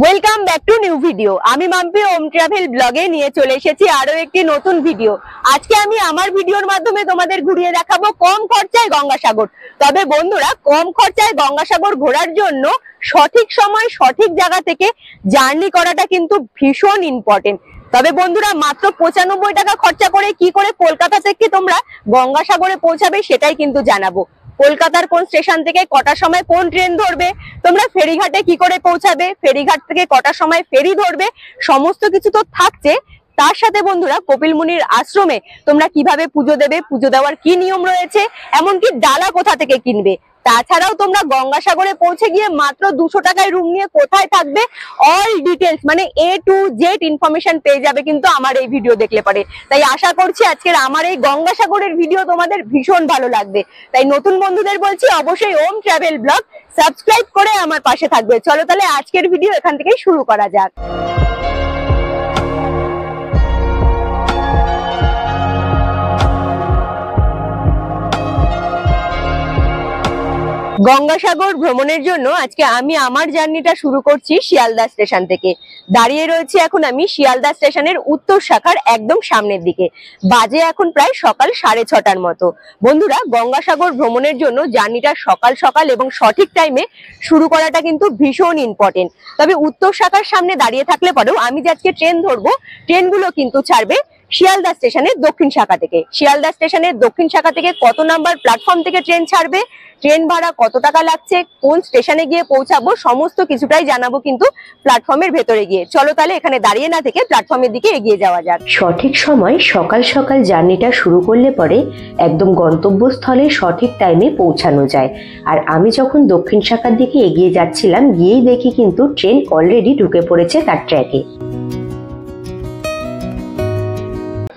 Welcome back to new video. আমি মাম্পি ওম travel ব্লগে নিয়ে চলে এসেছি আরো একটি নতুন ভিডিও। আজকে আমি আমার ভিডিওর মাধ্যমে তোমাদের ঘুরিয়ে দেখাবো কম খরচায় গঙ্গাসাগর। তবে বন্ধুরা, কম খরচায় গঙ্গাসাগর ঘোরার জন্য সঠিক সময় সঠিক জায়গা থেকে জার্নি করাটা কিন্তু ভীষণ ইম্পর্টেন্ট। তবে বন্ধুরা, মাত্র 95 টাকা খরচা করে কি করে কলকাতা থেকে তোমরা গঙ্গাসাগরে পৌঁছাবে সেটাই কিন্তু জানাবো। কলকাতার কোন স্টেশন থেকে কটার সময় কোন ট্রেন ধরবে, তোমরা ফেরিঘাটে কি করে পৌঁছাবে, ফেরিঘাট থেকে কটার সময় ফেরি ধরবে, সমস্ত কিছু তো থাকছে। তার সাথে বন্ধুরা, কপিল মুনির আশ্রমে তোমরা কিভাবে পুজো দেবে, পুজো দেওয়ার কি নিয়ম রয়েছে, এমনকি ডালা কোথা থেকে কিনবে। তাছাড়াও তোমরা গঙ্গাসাগরে পৌঁছে গিয়ে মাত্র 200 টাকায় রুম নিয়ে কোথায় থাকবে, অল ডিটেলস মানে A to Z ইনফরমেশন পেয়ে যাবে কিন্তু আমার এই ভিডিও দেখলে পারে। তাই আশা করছি আজকের আমার এই গঙ্গাসাগরের ভিডিও তোমাদের ভীষণ ভালো লাগবে। তাই নতুন বন্ধুদের বলছি, অবশ্যই ওম ট্রাভেল ব্লগ সাবস্ক্রাইব করে আমার পাশে থাকবে। চলো তাহলে আজকের ভিডিও এখান থেকেই শুরু করা যাক। গঙ্গাসাগর ভ্রমণের জন্য আজকে আমি আমার জার্নিটা শুরু করছি শিয়ালদা স্টেশন থেকে। দাঁড়িয়ে রয়েছে এখন আমি শিয়ালদা স্টেশনের উত্তর শাখার একদম সামনের দিকে। বাজে এখন প্রায় সকাল 6:30টার মতো। বন্ধুরা, গঙ্গাসাগর ভ্রমণের জন্য জার্নিটা সকাল সকাল এবং সঠিক টাইমে শুরু করাটা কিন্তু ভীষণ ইম্পর্টেন্ট। তবে উত্তর শাখার সামনে দাঁড়িয়ে থাকলে পরেও আমি যে আজকে ট্রেন ধরবো, ট্রেনগুলো কিন্তু ছাড়বে শিয়ালদা স্টেশনের দক্ষিণ শাখা থেকে। শিয়ালদা স্টেশনের দক্ষিণ শাখা থেকে কত নাম্বার প্ল্যাটফর্ম থেকে ট্রেন ছাড়বে, ট্রেন ভাড়া কত টাকা লাগছে, কোন স্টেশনে গিয়ে পৌঁছাবো, সমস্ত কিছুটাই জানাবো কিন্তু প্ল্যাটফর্মের ভেতরে গিয়ে। চলো তাহলে এখানে দাঁড়িয়ে না থেকে প্ল্যাটফর্মের দিকে এগিয়ে যাওয়া যাক। সঠিক সময় সকাল সকাল জার্নিটা শুরু করলে পরে একদম গন্তব্যস্থলে সঠিক টাইমে পৌঁছানো যায়। আর আমি যখন দক্ষিণ শাখার দিকে এগিয়ে যাচ্ছিলাম, গিয়েই দেখি কিন্তু ট্রেন অলরেডি ঢুকে পড়েছে তার ট্র্যাকে।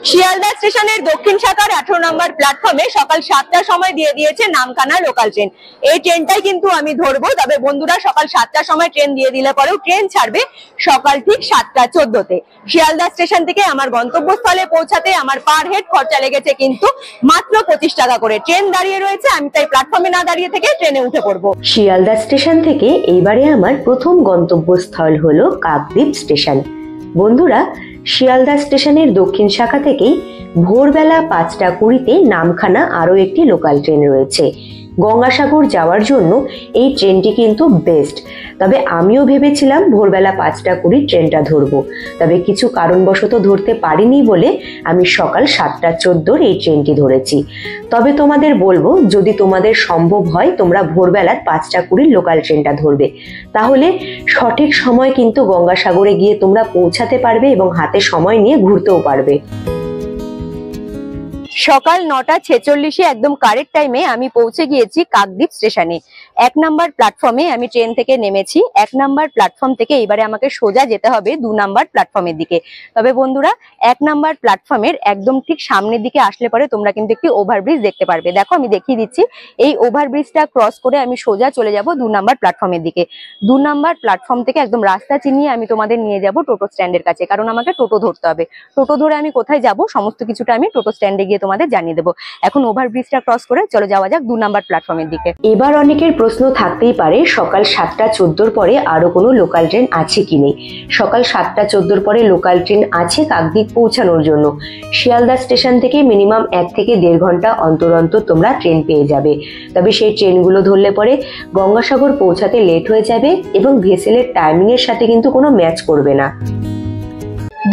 শিয়ালদা স্টেশনের দক্ষিণ শাখার 18 নম্বর প্ল্যাটফর্মে সকাল 7টার সময় দিয়ে দিয়েছে নামখানা লোকাল ট্রেন। এই ট্রেনটাই কিন্তু আমি ধরবো। তবে বন্ধুরা, সকাল 7টার সময় ট্রেন দিয়ে দিলে পরেও ট্রেন ছাড়বে সকাল ঠিক 7:14-তে। শিয়ালদা স্টেশন থেকে আমার গন্তব্যস্থলে পৌঁছাতে আমার পার হেড খরচা লেগেছে কিন্তু মাত্র 25 টাকা করে। ট্রেন দাঁড়িয়ে রয়েছে, আমি তাই প্ল্যাটফর্মে না দাঁড়িয়ে থেকে ট্রেনে উঠে পড়বো। শিয়ালদা স্টেশন থেকে এইবারে আমার প্রথম গন্তব্যস্থল হলো কাকদ্বীপ স্টেশন। বন্ধুরা, শিয়ালদা স্টেশনের দক্ষিণ শাখা থেকেই ভোরবেলা 5:20-তে নামখানা আরো একটি লোকাল ট্রেন রয়েছে। গঙ্গাসাগর যাওয়ার জন্য এই ট্রেনটি কিন্তু বেস্ট। তবে আমিও ভেবেছিলাম ভোরবেলা 5:20 ট্রেনটা ধরবো, তবে কিছু কারণবশত ধরতে পারিনি বলে আমি সকাল 7:14 এই ট্রেনটি ধরেছি। তবে তোমাদের বলবো, যদি তোমাদের সম্ভব হয় তোমরা ভোরবেলা 5:20 লোকাল ট্রেনটা ধরবে, তাহলে সঠিক সময় কিন্তু গঙ্গাসাগরে গিয়ে তোমরা পৌঁছাতে পারবে এবং হাতে সময় নিয়ে ঘুরতেও পারবে। সকাল 9:46-এ একদম কারেক্ট টাইমে আমি পৌঁছে গিয়েছি কাকদ্বীপ স্টেশনে। 1 নাম্বার প্ল্যাটফর্মে আমি ট্রেন থেকে নেমেছি। 1 নাম্বার প্ল্যাটফর্ম থেকে এবারে আমাকে সোজা যেতে হবে 2 নাম্বার প্ল্যাটফর্মের দিকে। তবে বন্ধুরা, 1 নাম্বার প্ল্যাটফর্মের একদম ঠিক সামনের দিকে আসলে পরে তোমরা কিন্তু একটি ওভারব্রিজ দেখতে পারবে। দেখো, আমি দেখিয়ে দিচ্ছি। এই ওভারব্রিজটা ক্রস করে আমি সোজা চলে যাব 2 নাম্বার প্ল্যাটফর্মের দিকে। 2 নাম্বার প্ল্যাটফর্ম থেকে একদম রাস্তা চিনিয়ে আমি তোমাদের নিয়ে যাব টোটো স্ট্যান্ডের কাছে, কারণ আমাকে টোটো ধরতে হবে। টোটো ধরে আমি কোথায় যাব সমস্ত কিছুটা আমি টোটো স্ট্যান্ডে গিয়ে তোমাদের জানিয়ে দেবো। এখন ওভারব্রিজটা ক্রস করে চলো যাওয়া যাক 2 নাম্বার প্ল্যাটফর্মের দিকে। এবার অনেকের প্রশ্ন থাকতেই পারে, সকাল 7:14 পরে আরো কোনো লোকাল ট্রেন আছে কি নেই। সকাল 7:14 পরে লোকাল ট্রেন আছে কাকদ্বীপ পৌঁছানোর জন্য। শিয়ালদা স্টেশন থেকে মিনিমাম 1 থেকে 1.5 ঘন্টা অন্তর অন্তর তোমরা ট্রেন পেয়ে যাবে। তবে সেই ট্রেনগুলো ধরলে পরে গঙ্গাসাগর পৌঁছাতে লেট হয়ে যাবে এবং ভেসেলের টাইমিং এর সাথে কিন্তু কোনো ম্যাচ করবে না।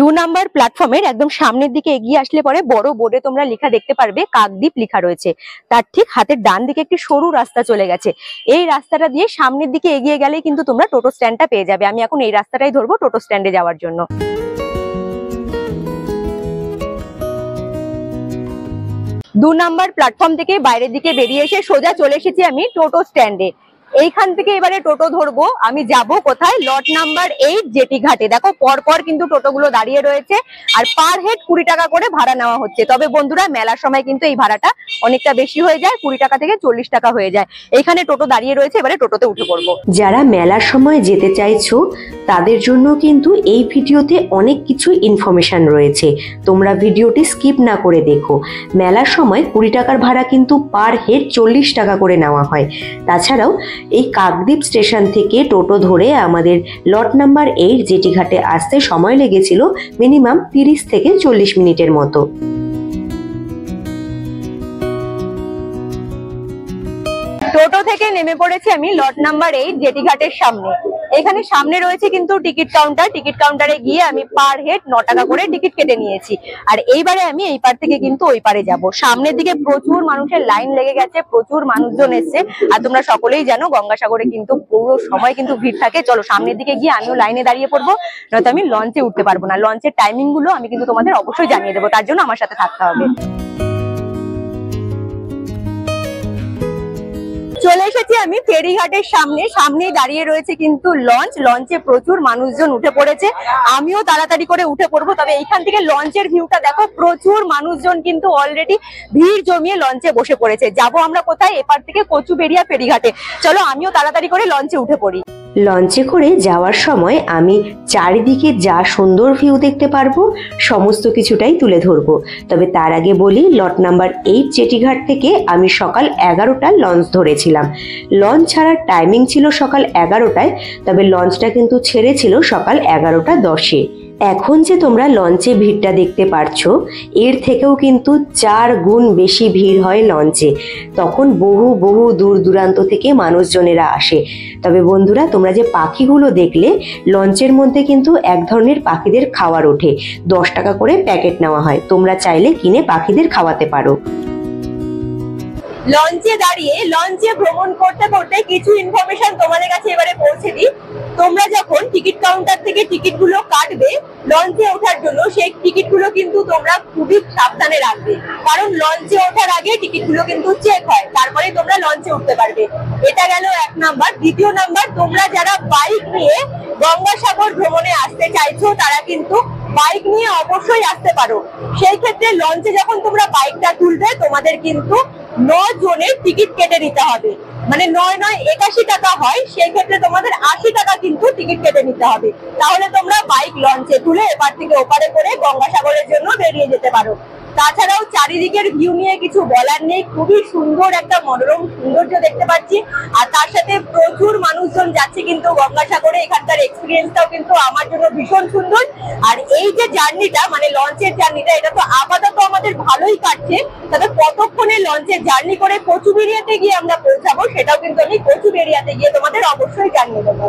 2 নাম্বার প্ল্যাটফর্মের একদম সামনের দিকে এগিয়ে আসলে পরে বড় বোর্ডে তোমরা লেখা দেখতে পারবে কাকদ্বীপ লেখা রয়েছে। তার ঠিক হাতের ডান দিকে একটি সরু রাস্তা চলে গেছে। এই রাস্তাটা দিয়ে সামনের দিকে এগিয়ে গেলেই কিন্তু তোমরা টোটো স্ট্যান্ডটা পেয়ে যাবে। আমি এখন এই রাস্তাটাই ধরবো টোটো স্ট্যান্ডে যাওয়ার জন্য। 2 নাম্বার প্ল্যাটফর্ম থেকে বাইরের দিকে বেরিয়ে এসে সোজা চলে এসেছি আমি টোটো স্ট্যান্ডে। এইখান থেকে এবারে টোটো ধরবো। আমি যাব কোথায়, লট নাম্বার 8 জেটি ঘাটে। দেখো, পরপর কিন্তু টোটোগুলো দাঁড়িয়ে রয়েছে আর পার হেড 20 টাকা করে ভাড়া নেওয়া হচ্ছে। তবে বন্ধুরা, মেলার সময় কিন্তু এই ভাড়াটা অনেকটা বেশি হয়ে যায়, 20 টাকা থেকে 40 টাকা হয়ে যায়। এইখানে টোটো দাঁড়িয়ে রয়েছে, এবারে টোটোতে উঠে পড়বো। যারা মেলার সময় যেতে চাইছো তাদের জন্য কিন্তু এই ভিডিওতে অনেক কিছু ইনফরমেশন রয়েছে, তোমরা ভিডিওটি স্কিপ না করে দেখো। মেলার সময় 20 টাকার ভাড়া কিন্তু পার হেড 40 টাকা করে নেওয়া হয়। তাছাড়াও এই কাকদ্বীপ স্টেশন থেকে টোটো ধরে আমাদের লট নাম্বার 8 জেটিঘাটে আসতে সময় লেগেছিল মিনিমাম 30 থেকে 40 মিনিটের মতো। টোটো থেকে নেমে পড়েছি আমি লট নাম্বার 8 জেটিঘাটের সামনে। এখানে সামনে রয়েছে কিন্তু টিকিট কাউন্টার। টিকিট কাউন্টারে গিয়ে আমি পার হেড 9 টাকা করে টিকিট কেটে নিয়েছি। আর এইবারে আমি এই পার থেকে কিন্তু ওই পারে যাব। সামনের দিকে প্রচুর মানুষের লাইন লেগে গেছে, প্রচুর মানুষজন এসছে। আর তোমরা সকলেই জানো গঙ্গাসাগরে কিন্তু পুরো সময় কিন্তু ভিড় থাকে। চলো সামনের দিকে গিয়ে আমিও লাইনে দাঁড়িয়ে পড়বো, নয়তো আমি লঞ্চে উঠতে পারবো না। লঞ্চের টাইমিং গুলো আমি কিন্তু তোমাদের অবশ্যই জানিয়ে দেবো, তার জন্য আমার সাথে থাকতে হবে। চলে এসেছি আমি ফেরিঘাটের সামনে। সামনেই দাঁড়িয়ে রয়েছে কিন্তু লঞ্চ। লঞ্চে প্রচুর মানুষজন উঠে পড়েছে, আমিও তাড়াতাড়ি করে উঠে পড়বো। তবে এইখান থেকে লঞ্চের ভিউটা দেখো, প্রচুর মানুষজন কিন্তু অলরেডি ভিড় জমিয়ে লঞ্চে বসে পড়েছে। যাব আমরা কোথায়? এপার থেকে কচুবেড়িয়া ফেরিঘাটে। চলো আমিও তাড়াতাড়ি করে লঞ্চে উঠে পড়ি। লঞ্চে করে যাওয়ার সময় আমি চারিদিকে যা সুন্দর ভিউ দেখতে পারবো সমস্ত কিছুটাই তুলে ধরবো। তবে তার আগে বলি, লট নাম্বার 8 জেটিঘাট থেকে আমি সকাল 11টার লঞ্চ ধরেছিলাম। লঞ্চ ছাড়ার টাইমিং ছিল সকাল 11টায়, তবে লঞ্চটা কিন্তু ছেড়েছিল সকাল 11:10-এ। এখন যে তোমরা লঞ্চে ভিড়টা দেখতে পারছো, এর থেকেও কিন্তু 4 গুণ বেশি ভিড় হয় লঞ্চে। তখন বহু বহু দূর দূরান্ত থেকে মানুষজনেরা আসে। তবে বন্ধুরা, তোমরা যে পাখিগুলো দেখলে, লঞ্চের মধ্যে কিন্তু এক ধরনের পাখিদের খাবার ওঠে। 10 টাকা করে প্যাকেট নেওয়া হয়, তোমরা চাইলে কিনে পাখিদের খাওয়াতে পারো। লঞ্চে দাঁড়িয়ে লঞ্চে ভ্রমণ করতে করতে কিছু ইনফরমেশন তোমাদের কাছে এবারে পৌঁছে দিই। তোমরা যখন টিকিট কাউন্টার থেকে টিকিট গুলো কাটবে লঞ্চে ওঠার জন্য, সেই টিকিট গুলো কিন্তু তোমরা খুবই সাবধানে রাখবে, কারণ লঞ্চে ওঠার আগে টিকিট গুলো কিন্তু চেক হয়, তারপরে তোমরা লঞ্চে উঠতে পারবে। এটা গেল 1 নাম্বার। দ্বিতীয় নাম্বার, তোমরা যারা বাইক নিয়ে গঙ্গাসাগর ভ্রমণে আসতে চাইছো তারা কিন্তু বাইক নিয়ে অবশ্যই আসতে পারো। সেই ক্ষেত্রে লঞ্চে যখন তোমরা বাইকটা তুলবে তোমাদের কিন্তু 9 জনের টিকিট কেটে নিতে হবে। মানে 9 81 টাকা হয়, সেই ক্ষেত্রে তোমাদের 80 টাকা কিন্তু টিকিট কেটে নিতে হবে। তাহলে তোমরা বাইক লঞ্চে তুলে এপার থেকে ওপারে করে গঙ্গাসাগরের জন্য বেরিয়ে যেতে পারো। তাছাড়াও চারিদিকের ভিউ নিয়ে কিছু বলার নেই, খুবই সুন্দর একটা মনোরম সৌন্দর্য দেখতে পাচ্ছি। আর তার সাথে প্রচুর মানুষজন যাচ্ছে কিন্তু গঙ্গাসাগরে। এখানকার এক্সপিরিয়েন্সটাও কিন্তু আমার জন্য ভীষণ সুন্দর। আর এই যে জার্নিটা, মানে লঞ্চের জার্নিটা, এটা তো আপাতত আমাদের ভালোই কাটছে। তবে কতক্ষণে লঞ্চের জার্নি করে কচুবেড়িয়াতে গিয়ে আমরা পৌঁছাবো সেটাও কিন্তু আমি কচুবেড়িয়াতে গিয়ে তোমাদের অবশ্যই জানিয়ে দেবো।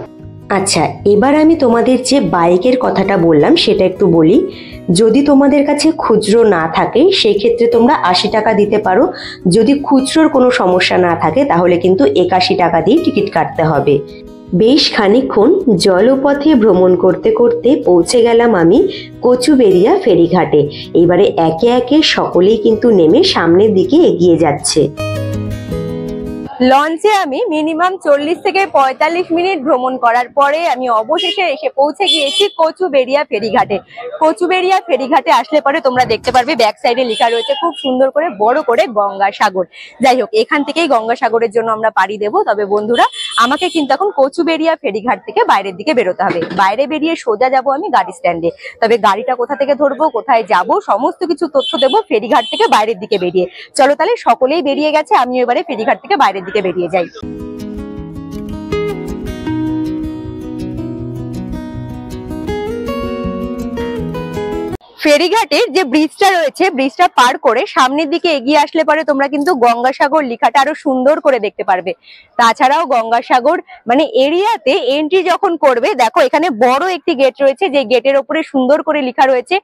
আচ্ছা, এবার আমি তোমাদের যে বাইকের কথাটা বললাম সেটা একটু বলি। যদি তোমাদের কাছে খুচরো না থাকে সেই ক্ষেত্রে তোমরা 80 টাকা দিতে পারো। যদি খুচরোর কোনো সমস্যা না থাকে তাহলে কিন্তু 81 টাকা দিয়ে টিকিট কাটতে হবে। বেশ খানিকক্ষণ জলপথে ভ্রমণ করতে করতে পৌঁছে গেলাম আমি কচুবেড়িয়া ফেরিঘাটে। এবারে একে একে সকলেই কিন্তু নেমে সামনের দিকে এগিয়ে যাচ্ছে। লঞ্চে আমি মিনিমাম 40 থেকে 45 মিনিট ভ্রমণ করার পরে আমি অবশেষে এসে পৌঁছে গিয়েছি কচুবেড়িয়া ফেরিঘাটে। কচুবেড়িয়া ফেরিঘাটে আসলে পরে তোমরা দেখতে পারবে ব্যাক সাইডে লেখা রয়েছে খুব সুন্দর করে বড় করে গঙ্গাসাগর। যাই হোক, এখান থেকেই গঙ্গাসাগরের জন্য আমরা পাড়ি দেবো। তবে বন্ধুরা, আমাকে কিন্তু এখন কচুবেড়িয়া ফেরিঘাট থেকে বাইরের দিকে বেরোতে হবে। বাইরে বেরিয়ে সোজা যাব আমি গাড়ি স্ট্যান্ডে। তবে গাড়িটা কোথা থেকে ধরবো, কোথায় যাব, সমস্ত কিছু তথ্য দেবো ফেরিঘাট থেকে বাইরের দিকে বেরিয়ে। চলো তাহলে, সকলেই বেরিয়ে গেছে, আমি এবারে ফেরিঘাট থেকে বাইরের দিকে বেরিয়ে যাই। ফেরিঘাটের যে ব্রিজটা রয়েছে, ব্রিজটা পার করে সামনের দিকে এগিয়ে আসলে পরে তোমরা কিন্তু গঙ্গাসাগর লেখাটা আরো সুন্দর করে দেখতে পারবে। তাছাড়াও গঙ্গাসাগর মানে এরিয়াতে এন্ট্রি যখন করবে, দেখো এখানে বড় একটি গেট রয়েছে, যে গেটের ওপরে সুন্দর করে লেখা রয়েছে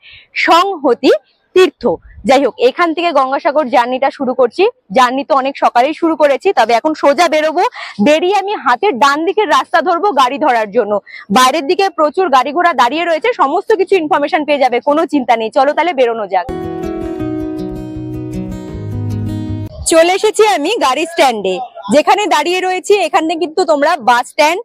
সংহতি তীর্থ। যাই হোক, এখান থেকে গঙ্গাসাগর জার্নিটা শুরু করছি। জার্নি তো অনেক সকালেই শুরু করেছি, তবে এখন সোজা বেরোবো। বেরিয়ে আমি হাতের ডান দিকের রাস্তা ধরবো গাড়ি ধরার জন্য। বাইরের দিকে প্রচুর গাড়ি ঘোড়া দাঁড়িয়ে রয়েছে, সমস্ত কিছু ইনফরমেশন পেয়ে যাবে, কোনো চিন্তা নেই। চলো তাহলে বেরোনো যাক। চলে এসেছি আমি গাড়ি স্ট্যান্ডে, যেখানে দাঁড়িয়ে রয়েছি। এখানে কিন্তু তোমরা বাস স্ট্যান্ড,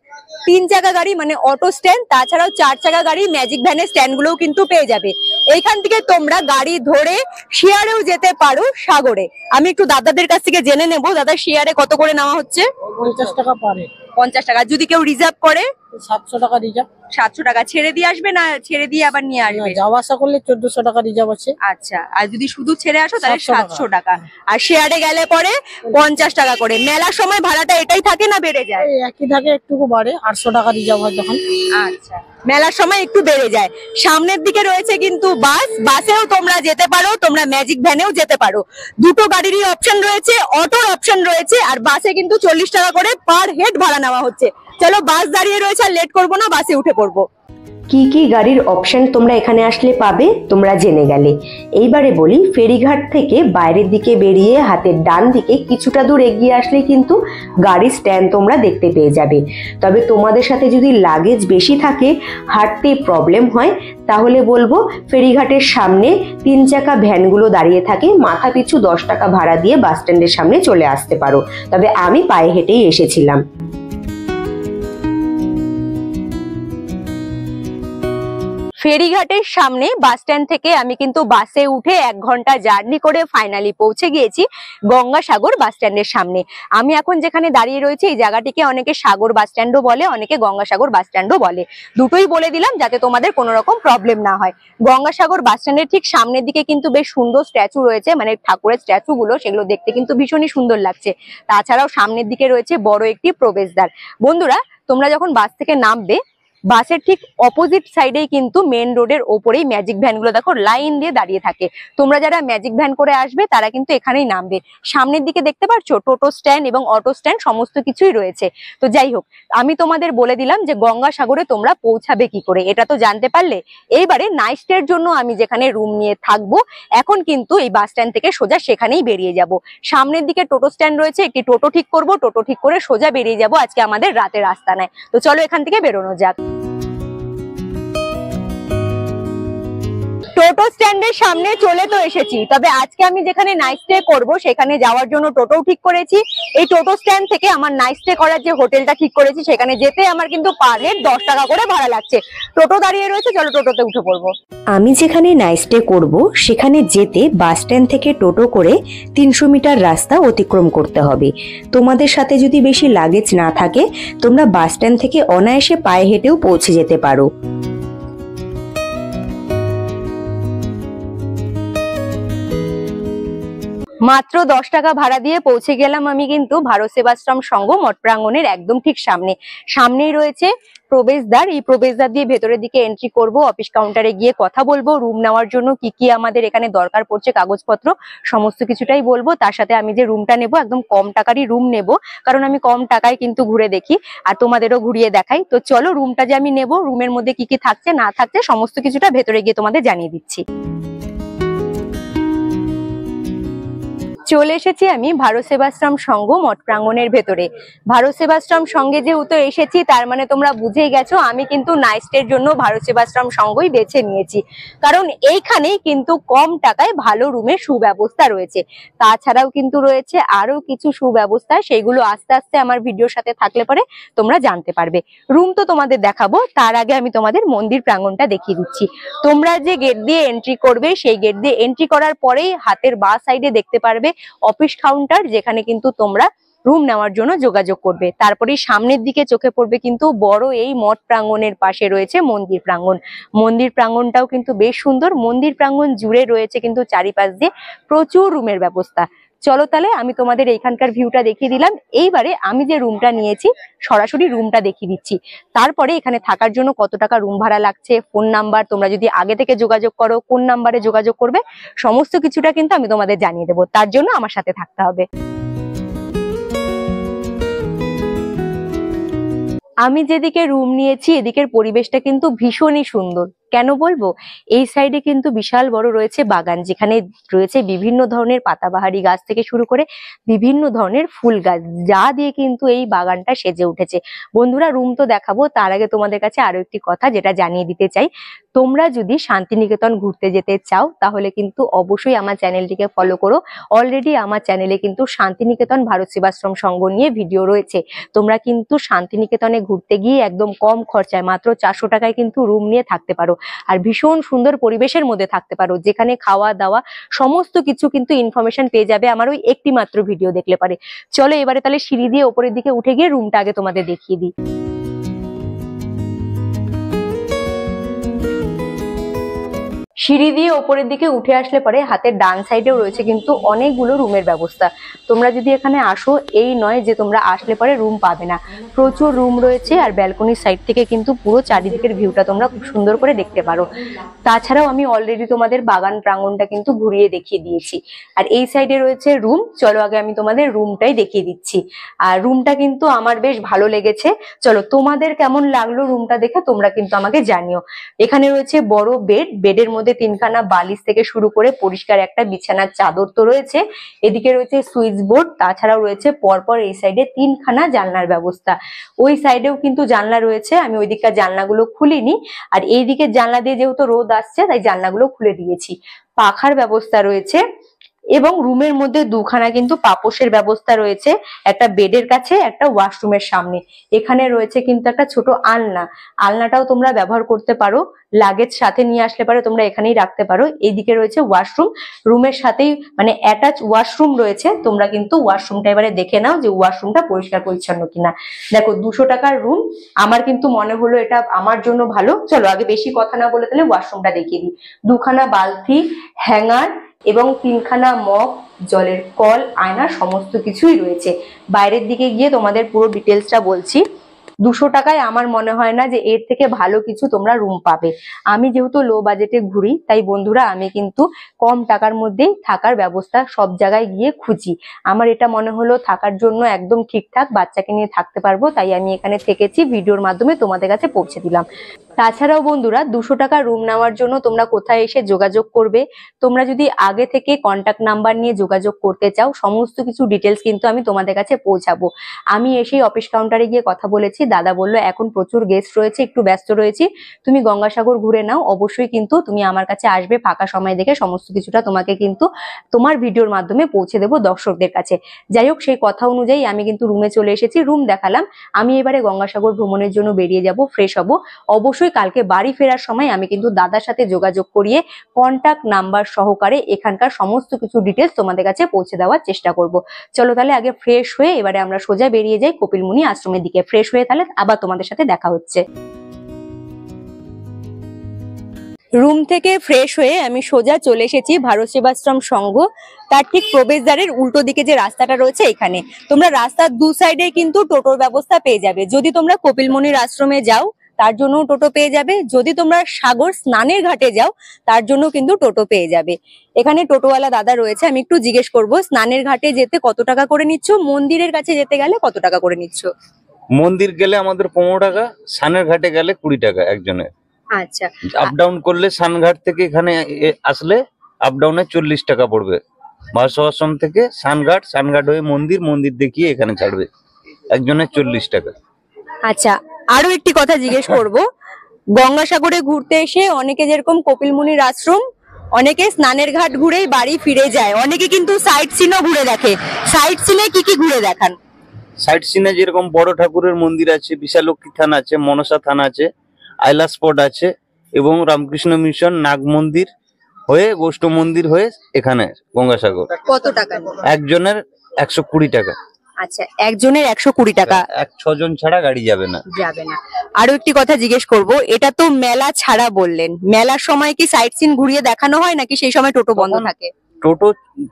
3 চাকা গাড়ি মানে অটো স্ট্যান্ড, তাছাড়াও 4 চাকা গাড়ি ম্যাজিক ভ্যানের স্ট্যান্ড গুলোও কিন্তু পেয়ে যাবে। এইখান থেকে তোমরা গাড়ি ধরে শেয়ারেও যেতে পারো সাগরে। আমি একটু দাদাদের কাছ থেকে জেনে নেবো, দাদা শেয়ারে কত করে নেওয়া হচ্ছে? 50 টাকা পারে। 50 টাকা। যদি কেউ রিজার্ভ করে 700 টাকা রিজার্ভ। 700 টাকা ছেড়ে দিয়ে আসবে না ছেড়ে দিয়ে আবার নিয়ে আসবে? যাওয়া আসা করলে 1400 টাকা রিজার্ভ আছে। আচ্ছা, আর যদি শুধু ছেড়ে আসো তাহলে 700 700 টাকা। আর শেয়ারে গেলে পরে 50 টাকা করে। মেলার সময় ভাড়াটা এটাই থাকে না বেড়ে যায়? এই একই থাকে, একটুকু বাড়ে। 800 টাকা রিজার্ভ হয় তখন। আচ্ছা, মেলার সময় একটু বেড়ে যায়। সামনের দিকে রয়েছে কিন্তু বাস, বাসেও তোমরা যেতে পারো, তোমরা ম্যাজিক ভ্যানেও যেতে পারো। দুটো গাড়িরই অপশন রয়েছে, অটোর অপশন রয়েছে, আর বাসে কিন্তু 40 টাকা করে পার হেড ভাড়া নেওয়া হচ্ছে। চলো, বাস দাঁড়িয়ে রয়েছে, আর লেট করবো না, বাসে উঠে পড়বো। কি কি গাড়ির অপশন তোমরা এখানে আসলে পাবে তোমরা জেনে গেলে। এইবারে বলি, ফেরিঘাট থেকে বাইরের দিকে বেরিয়ে হাতের ডান দিকে কিছুটা দূর এগিয়ে আসলে কিন্তু গাড়ির স্ট্যান্ড তোমরা দেখতে পেয়ে যাবে। তবে তোমাদের সাথে যদি লাগেজ বেশি থাকে, হাঁটতে প্রবলেম হয়, তাহলে বলবো ফেরিঘাটের সামনে 3 চাকা ভ্যানগুলো দাঁড়িয়ে থাকে, মাথা পিছু 10 টাকা ভাড়া দিয়ে বাস স্ট্যান্ডের সামনে চলে আসতে পারো। তবে আমি পায়ে হেঁটেই এসেছিলাম। ফেরিঘাটের সামনে বাস স্ট্যান্ড থেকে আমি কিন্তু বাসে উঠে 1 ঘন্টা জার্নি করে ফাইনালি পৌঁছে গিয়েছি গঙ্গাসাগর বাস স্ট্যান্ডের সামনে। আমি এখন যেখানে দাঁড়িয়ে রয়েছি এই জায়গাটিকে অনেকে সাগর বাস স্ট্যান্ডও বলে, অনেকে গঙ্গাসাগর বাস স্ট্যান্ডও বলে। দুটোই বলে দিলাম যাতে তোমাদের কোনো রকম প্রবলেম না হয়। গঙ্গাসাগর বাস স্ট্যান্ডের ঠিক সামনের দিকে কিন্তু বেশ সুন্দর স্ট্যাচু রয়েছে, মানে ঠাকুরের স্ট্যাচু গুলো, সেগুলো দেখতে কিন্তু ভীষণই সুন্দর লাগছে। তাছাড়াও সামনের দিকে রয়েছে বড় একটি প্রবেশদ্বার। বন্ধুরা, তোমরা যখন বাস থেকে নামবে, বাসের ঠিক অপোজিট সাইডেই কিন্তু মেন রোডের ওপরেই ম্যাজিক ভ্যানগুলো দেখো লাইন দিয়ে দাঁড়িয়ে থাকে। তোমরা যারা ম্যাজিক ভ্যান করে আসবে তারা কিন্তু এখানেই নামবে। সামনের দিকে দেখতে পাচ্ছ টোটো স্ট্যান্ড এবং অটো স্ট্যান্ড সমস্ত কিছুই রয়েছে। তো যাই হোক, আমি তোমাদের বলে দিলাম যে গঙ্গাসাগরে তোমরা পৌঁছাবে কি করে, এটা তো জানতে পারলে। এইবারে নাইট স্টের জন্য আমি যেখানে রুম নিয়ে থাকবো, এখন কিন্তু এই বাস স্ট্যান্ড থেকে সোজা সেখানেই বেরিয়ে যাব। সামনের দিকে টোটো স্ট্যান্ড রয়েছে, একটি টোটো ঠিক করব, টোটো ঠিক করে সোজা বেরিয়ে যাব আজকে আমাদের রাতের আস্তানায়। তো চলো এখান থেকে বেরোনো যাক। টোটো স্ট্যান্ডের সামনে চলে তো এসেছি, তবে আজকে আমি যেখানে নাইট স্টে করবো সেখানে যাওয়ার জন্য টোটোও ঠিক করেছি। এই টোটো স্ট্যান্ড থেকে আমার নাইট স্টে করার যে হোটেলটা ঠিক করেছি সেখানে যেতে আমার কিন্তু পার হেড 10 টাকা করে ভাড়া লাগছে। টোটো দাঁড়িয়ে রয়েছে, চলো টোটোতে উঠে পড়বো। আমি যেখানে নাইট স্টে করব সেখানে যেতে বাস স্ট্যান্ড থেকে টোটো করে 300 মিটার রাস্তা অতিক্রম করতে হবে। তোমাদের সাথে যদি বেশি লাগেজ না থাকে, তোমরা বাস স্ট্যান্ড থেকে অনায়াসে পায়ে হেঁটেও পৌঁছে যেতে পারো। মাত্র 10 টাকা ভাড়া দিয়ে পৌঁছে গেলাম আমি কিন্তু ভারত সেবাশ্রম সংঘ মঠ প্রাঙ্গণের একদম ঠিক সামনেই রয়েছে প্রবেশদ্বার। এই প্রবেশদ্বার দিয়ে ভেতরের দিকে এন্ট্রি করব, অফিস কাউন্টারে গিয়ে কথা বলবো, রুম নেওয়ার জন্য কি কি আমাদের এখানে দরকার পড়ছে, কাগজপত্র সমস্ত কিছুটাই বলবো। তার সাথে আমি যে রুমটা নেব একদম কম টাকারই রুম নেব, কারণ আমি কম টাকায় কিন্তু ঘুরে দেখি আর তোমাদেরও ঘুরিয়ে দেখাই। তো চলো, রুমটা যে আমি নেব, রুমের মধ্যে কি কি থাকছে না থাকছে সমস্ত কিছুটা ভেতরে গিয়ে তোমাদের জানিয়ে দিচ্ছি। চলে এসেছি আমি ভারত সেবাশ্রম সংঘ মঠ প্রাঙ্গণের ভেতরে। ভারত সেবাশ্রম সংঘে যেহেতু এসেছি তার মানে তোমরা বুঝেই গেছো আমি কিন্তু নাইট স্টের জন্য ভারত সেবাশ্রম সংঘই বেছে নিয়েছি, কারণ এইখানেই কিন্তু কম টাকায় ভালো রুমের সুব্যবস্থা রয়েছে। তাছাড়াও কিন্তু রয়েছে আরো কিছু সুব্যবস্থা, সেইগুলো আস্তে আস্তে আমার ভিডিওর সাথে থাকলে পরে তোমরা জানতে পারবে। রুম তো তোমাদের দেখাবো, তার আগে আমি তোমাদের মন্দির প্রাঙ্গণটা দেখিয়ে দিচ্ছি। তোমরা যে গেট দিয়ে এন্ট্রি করবে সেই গেট দিয়ে এন্ট্রি করার পরেই হাতের বাঁ সাইডে দেখতে পারবে অফিস কাউন্টার, যেখানে কিন্তু তোমরা রুম নেওয়ার জন্য যোগাযোগ করবে। তারপরে সামনের দিকে চোখে পড়বে কিন্তু বড় এই মঠ প্রাঙ্গণের পাশে রয়েছে মন্দির প্রাঙ্গণ। মন্দির প্রাঙ্গণটাও কিন্তু বেশ সুন্দর। মন্দির প্রাঙ্গণ জুড়ে রয়েছে কিন্তু চারিপাশ দিয়ে প্রচুর রুমের ব্যবস্থা। চলো তাহলে আমি তোমাদের এইখানকার ভিউটা দেখিয়ে দিলাম। এইবারে আমি যে রুমটা নিয়েছি সরাসরি রুমটা দেখিয়ে দিচ্ছি। তারপরে এখানে থাকার জন্য কত টাকা রুম ভাড়া লাগছে, ফোন নাম্বার, তোমরা যদি আগে থেকে যোগাযোগ করো কোন নাম্বারে যোগাযোগ করবে, সমস্ত কিছুটা কিন্তু আমি তোমাদের জানিয়ে দেবো। তার জন্য আমার সাথে থাকতে হবে। আমি যেদিকে রুম নিয়েছি এদিকের পরিবেশটা কিন্তু ভীষণই সুন্দর। কেন বলবো, এই সাইডে কিন্তু বিশাল বড় রয়েছে বাগান, যেখানে রয়েছে বিভিন্ন ধরনের পাতাবাহারি গাছ থেকে শুরু করে বিভিন্ন ধরনের ফুল গাছ, যা দিয়ে কিন্তু এই বাগানটা সেজে উঠেছে। বন্ধুরা, রুম তো দেখাবো, তার আগে তোমাদের কাছে আরো একটি কথা যেটা জানিয়ে দিতে চাই। তোমরা যদি শান্তিনিকেতন ঘুরতে যেতে চাও তাহলে কিন্তু অবশ্যই আমার চ্যানেলটিকে ফলো করো। অলরেডি আমার চ্যানেলে কিন্তু শান্তিনিকেতন ভারত সেবাশ্রম সংঘ নিয়ে ভিডিও রয়েছে। তোমরা কিন্তু শান্তিনিকেতনে ঘুরতে গিয়ে একদম কম খরচায় মাত্র 400 টাকায় কিন্তু রুম নিয়ে থাকতে পারো, আর ভীষণ সুন্দর পরিবেশের মধ্যে থাকতে পারো, যেখানে খাওয়া দাওয়া সমস্ত কিছু কিন্তু ইনফরমেশন পেয়ে যাবে আমার ওই একটি মাত্র ভিডিও দেখলে পারে। চলো এবারে তাহলে সিঁড়ি দিয়ে ওপরের দিকে উঠে গিয়ে রুমটা আগে তোমাদের দেখিয়ে দিই। সিঁড়ি দিয়ে ওপরের দিকে উঠে আসলে পরে হাতের ডান সাইডেও রয়েছে কিন্তু অনেকগুলো রুমের ব্যবস্থা। তোমরা যদি এখানে আসো, এই নয় যে তোমরা আসলে পরে রুম পাবে না, প্রচুর রুম রয়েছে। আর ব্যালকনির সাইড থেকে কিন্তু পুরো চারিদিকের ভিউটা তোমরা খুব সুন্দর করে দেখতে পারো। তাছাড়াও আমি অলরেডি তোমাদের বাগান প্রাঙ্গণটা কিন্তু ঘুরিয়ে দেখিয়ে দিয়েছি। আর এই সাইডে রয়েছে রুম, চলো আগে আমি তোমাদের রুমটাই দেখিয়ে দিচ্ছি। আর রুমটা কিন্তু আমার বেশ ভালো লেগেছে। চলো তোমাদের কেমন লাগলো রুমটা দেখে তোমরা কিন্তু আমাকে জানিও। এখানে রয়েছে বড় বেড, বেডের মধ্যে 3খানা বালিশ থেকে শুরু করে পরিষ্কার একটা বিছানার চাদর তো রয়েছে। এদিকে রয়েছে সুইচ বোর্ড, তাছাড়াও রয়েছে পরপর এই সাইডে 3খানা জানলার ব্যবস্থা। ওই সাইডেও কিন্তু জানলা রয়েছে, আমি ওই দিককার জানলাগুলো খুলিনি। আর এই দিকের জানলা দিয়ে যেহেতু রোদ আসছে তাই জানলাগুলো খুলে দিয়েছি। পাখার ব্যবস্থা রয়েছে এবং রুমের মধ্যে 2খানা কিন্তু পাপোশের ব্যবস্থা রয়েছে, একটা বেডের কাছে, একটা ওয়াশরুমের সামনে। এখানে রয়েছে কিন্তু একটা ছোট আলনা, আলনাটাও তোমরা ব্যবহার করতে পারো, লাগেজ সাথে নিয়ে আসলে পারো, তোমরা এখানেই রাখতে পারো। এইদিকে রয়েছে ওয়াশরুম, রুমের সাথেই মানে অ্যাটাচ ওয়াশরুম রয়েছে। তোমরা কিন্তু ওয়াশরুমটা এবারে দেখে নাও যে ওয়াশরুমটা পরিষ্কার পরিচ্ছন্ন কিনা। দেখো 200 টাকার রুম, আমার কিন্তু মনে হলো এটা আমার জন্য ভালো। চলো আগে বেশি কথা না বলে তাহলে ওয়াশরুমটা দেখিয়ে দিই। 2খানা বালতি, হ্যাঙ্গার এবং 3খানা মগ, জলের কল, আয়না সমস্ত কিছুই রয়েছে। বাইরের দিকে গিয়ে তোমাদের পুরো ডিটেলসটা বলছি। 200 টাকায় আমার মনে হয় না যে এর থেকে ভালো কিছু তোমরা রুম পাবে। আমি যেহেতু লো বাজেটে ঘুরি তাই বন্ধুরা আমি কিন্তু কম টাকার মধ্যেই থাকার ব্যবস্থা সব জায়গায় গিয়ে খুঁজি। আমার এটা মনে হলো থাকার জন্য একদম ঠিকঠাক, বাচ্চাকে নিয়ে থাকতে পারবো, তাই আমি এখানে থেকেছি, ভিডিওর মাধ্যমে তোমাদের কাছে পৌঁছে দিলাম। তাছাড়াও বন্ধুরা 200 টাকা রুম নেওয়ার জন্য তোমরা কোথায় এসে যোগাযোগ করবে, তোমরা যদি আগে থেকে কন্ট্যাক্ট নাম্বার নিয়ে যোগাযোগ করতে চাও সমস্ত কিছু ডিটেলস কিন্তু আমি তোমাদের কাছে পৌঁছাবো। আমি এসেই অফিস কাউন্টারে গিয়ে কথা বলেছি, দাদা বললো এখন প্রচুর গেস্ট রয়েছে, একটু ব্যস্ত রয়েছি, তুমি গঙ্গাসাগর ঘুরে নাও। অবশ্যই কিন্তু তুমি আমার কাছে আসবে, ফাঁকা সময় দেখে সমস্ত কিছুটা তোমাকে কিন্তু তোমার ভিডিওর মাধ্যমে পৌঁছে দেবো দর্শকদের কাছে। যাই হোক, সেই কথা অনুযায়ী আমি কিন্তু রুমে চলে এসেছি, রুম দেখালাম। আমি এবারে গঙ্গাসাগর ভ্রমণের জন্য বেরিয়ে যাব, ফ্রেশ হব। অবশ্যই কালকে বাড়ি ফেরার সময় আমি কিন্তু দাদার সাথে যোগাযোগ করিয়ে কন্ট্যাক্ট নাম্বার সহকারে এখানকার সমস্ত কিছু ডিটেলস তোমাদের কাছে পৌঁছে দেওয়ার চেষ্টা করব। চলো তাহলে আগে ফ্রেশ হয়ে এবারে আমরা সোজা বেরিয়ে যাই কপিলমুনি আশ্রমের দিকে। ফ্রেশ হয়ে তাহলে আবার তোমাদের সাথে দেখা হচ্ছে। রুম থেকে ফ্রেশ হয়ে আমি সোজা চলে এসেছি ভারত সেবাশ্রম সংঘ, তার ঠিক প্রবেশদ্বারের উল্টো দিকে যে রাস্তাটা রয়েছে এখানে। তোমরা রাস্তার 2 সাইডে কিন্তু টোটোর ব্যবস্থা পেয়ে যাবে। যদি তোমরা কপিলমুনির আশ্রমে যাও তার জন্য টোটো পেয়ে যাবে, যদি তোমরা সাগর স্নানের ঘাটে যাও তার জন্য কিন্তু টোটো পেয়ে যাবে। এখানে টোটোওয়ালা দাদা রয়েছে, আমি একটু জিজ্ঞেস করবো স্নানের ঘাটে যেতে কত টাকা করে নিচ্ছ, মন্দিরের কাছে যেতে গেলে কত টাকা করে নিচ্ছ? মন্দির গেলে আমাদের 15 টাকা, সানের ঘাটে গেলে 20 টাকা একজনের। আচ্ছা, আপ ডাউন করলে সানঘাট থেকে এখানে আসলে আপ ডাউনে 40 টাকা পড়বে। ভারত আশ্রম থেকে সানঘাট, সানঘাট হয়ে মন্দির, মন্দির দেখিয়ে এখানে ছাড়বে, একজনের 40 টাকা। আচ্ছা আরো একটি কথা জিজ্ঞেস করব, গঙ্গাসাগরে ঘুরতে এসে অনেকে যেরকম কপিলমুনির আশ্রম, অনেকে স্নানের ঘাট ঘুরেই বাড়ি ফিরে যায়, অনেকে কিন্তু সাইট সিনও ঘুরে দেখে। সাইট সিনে কি কি ঘুরে দেখান? সাইড সিনে যেরকম বড় ঠাকুরের মন্দির আছে, বিশালক্ষী থান আছে, মনসা থান আছে, আইলা স্পট আছে এবং রামকৃষ্ণ মিশন, নাগ মন্দির হয়ে গোষ্ঠ মন্দির হয়ে এখানে গঙ্গাসাগর। কত টাকা? একজনের 120 টাকা। আচ্ছা, একজনের 120 টাকা। 6 জন ছাড়া গাড়ি যাবে না। যাবে না। আরো একটি কথা জিজ্ঞেস করব, এটা তো মেলা ছাড়া বললেন, মেলার সময় কি সাইট সিন ঘুরিয়ে দেখানো হয় নাকি সেই সময় টোটো বন্ধ থাকে? টোটো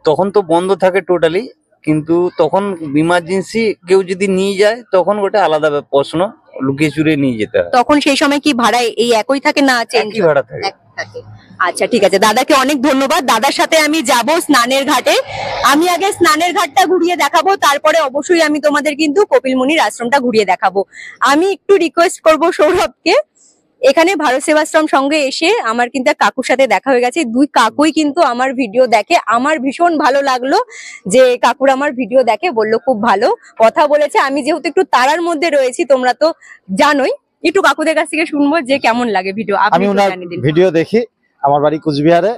তখন তো বন্ধ থাকে টোটালি, কিন্তু তখন ইমার্জেন্সি কেউ যদি নিয়ে যায় তখন ওটা আলাদা প্রশ্ন, লুকিয়ে চুরিয়ে নিয়ে যেতে হয়। তখন সেই সময় কি ভাড়া এই একই থাকে না চেঞ্জ? একই ভাড়া থাকে। আচ্ছা ঠিক আছে, দাদাকে অনেক ধন্যবাদ। দাদার সাথে আমি যাব স্নানের ঘাটে। আমি আগে স্নানের ঘাটটা ঘুরিয়ে দেখাবো, তারপরে অবশ্যই আমি তোমাদের কিন্তু কপিলমুনির আশ্রমটা ঘুরিয়ে দেখাবো। আমি একটু রিকোয়েস্ট করব সৌরভকে, এখানে ভারত সেবাশ্রম সঙ্গে এসে আমার কিন্তু এক কাকুর সাথে দেখা হয়ে গেছে। 2 কাকুই কিন্তু আমার ভিডিও দেখে, আমার ভীষণ ভালো লাগলো যে কাকুর আমার ভিডিও দেখে, বললো খুব ভালো কথা বলেছে। আমি যেহেতু একটু তাড়ার মধ্যে রয়েছি তোমরা তো জানোই, একটু কাকুদের কাছ থেকে শুনবো যে কেমন লাগে ভিডিও। আমি ওনার ভিডিও দেখি, আমার বাড়ি কুচবিহারে,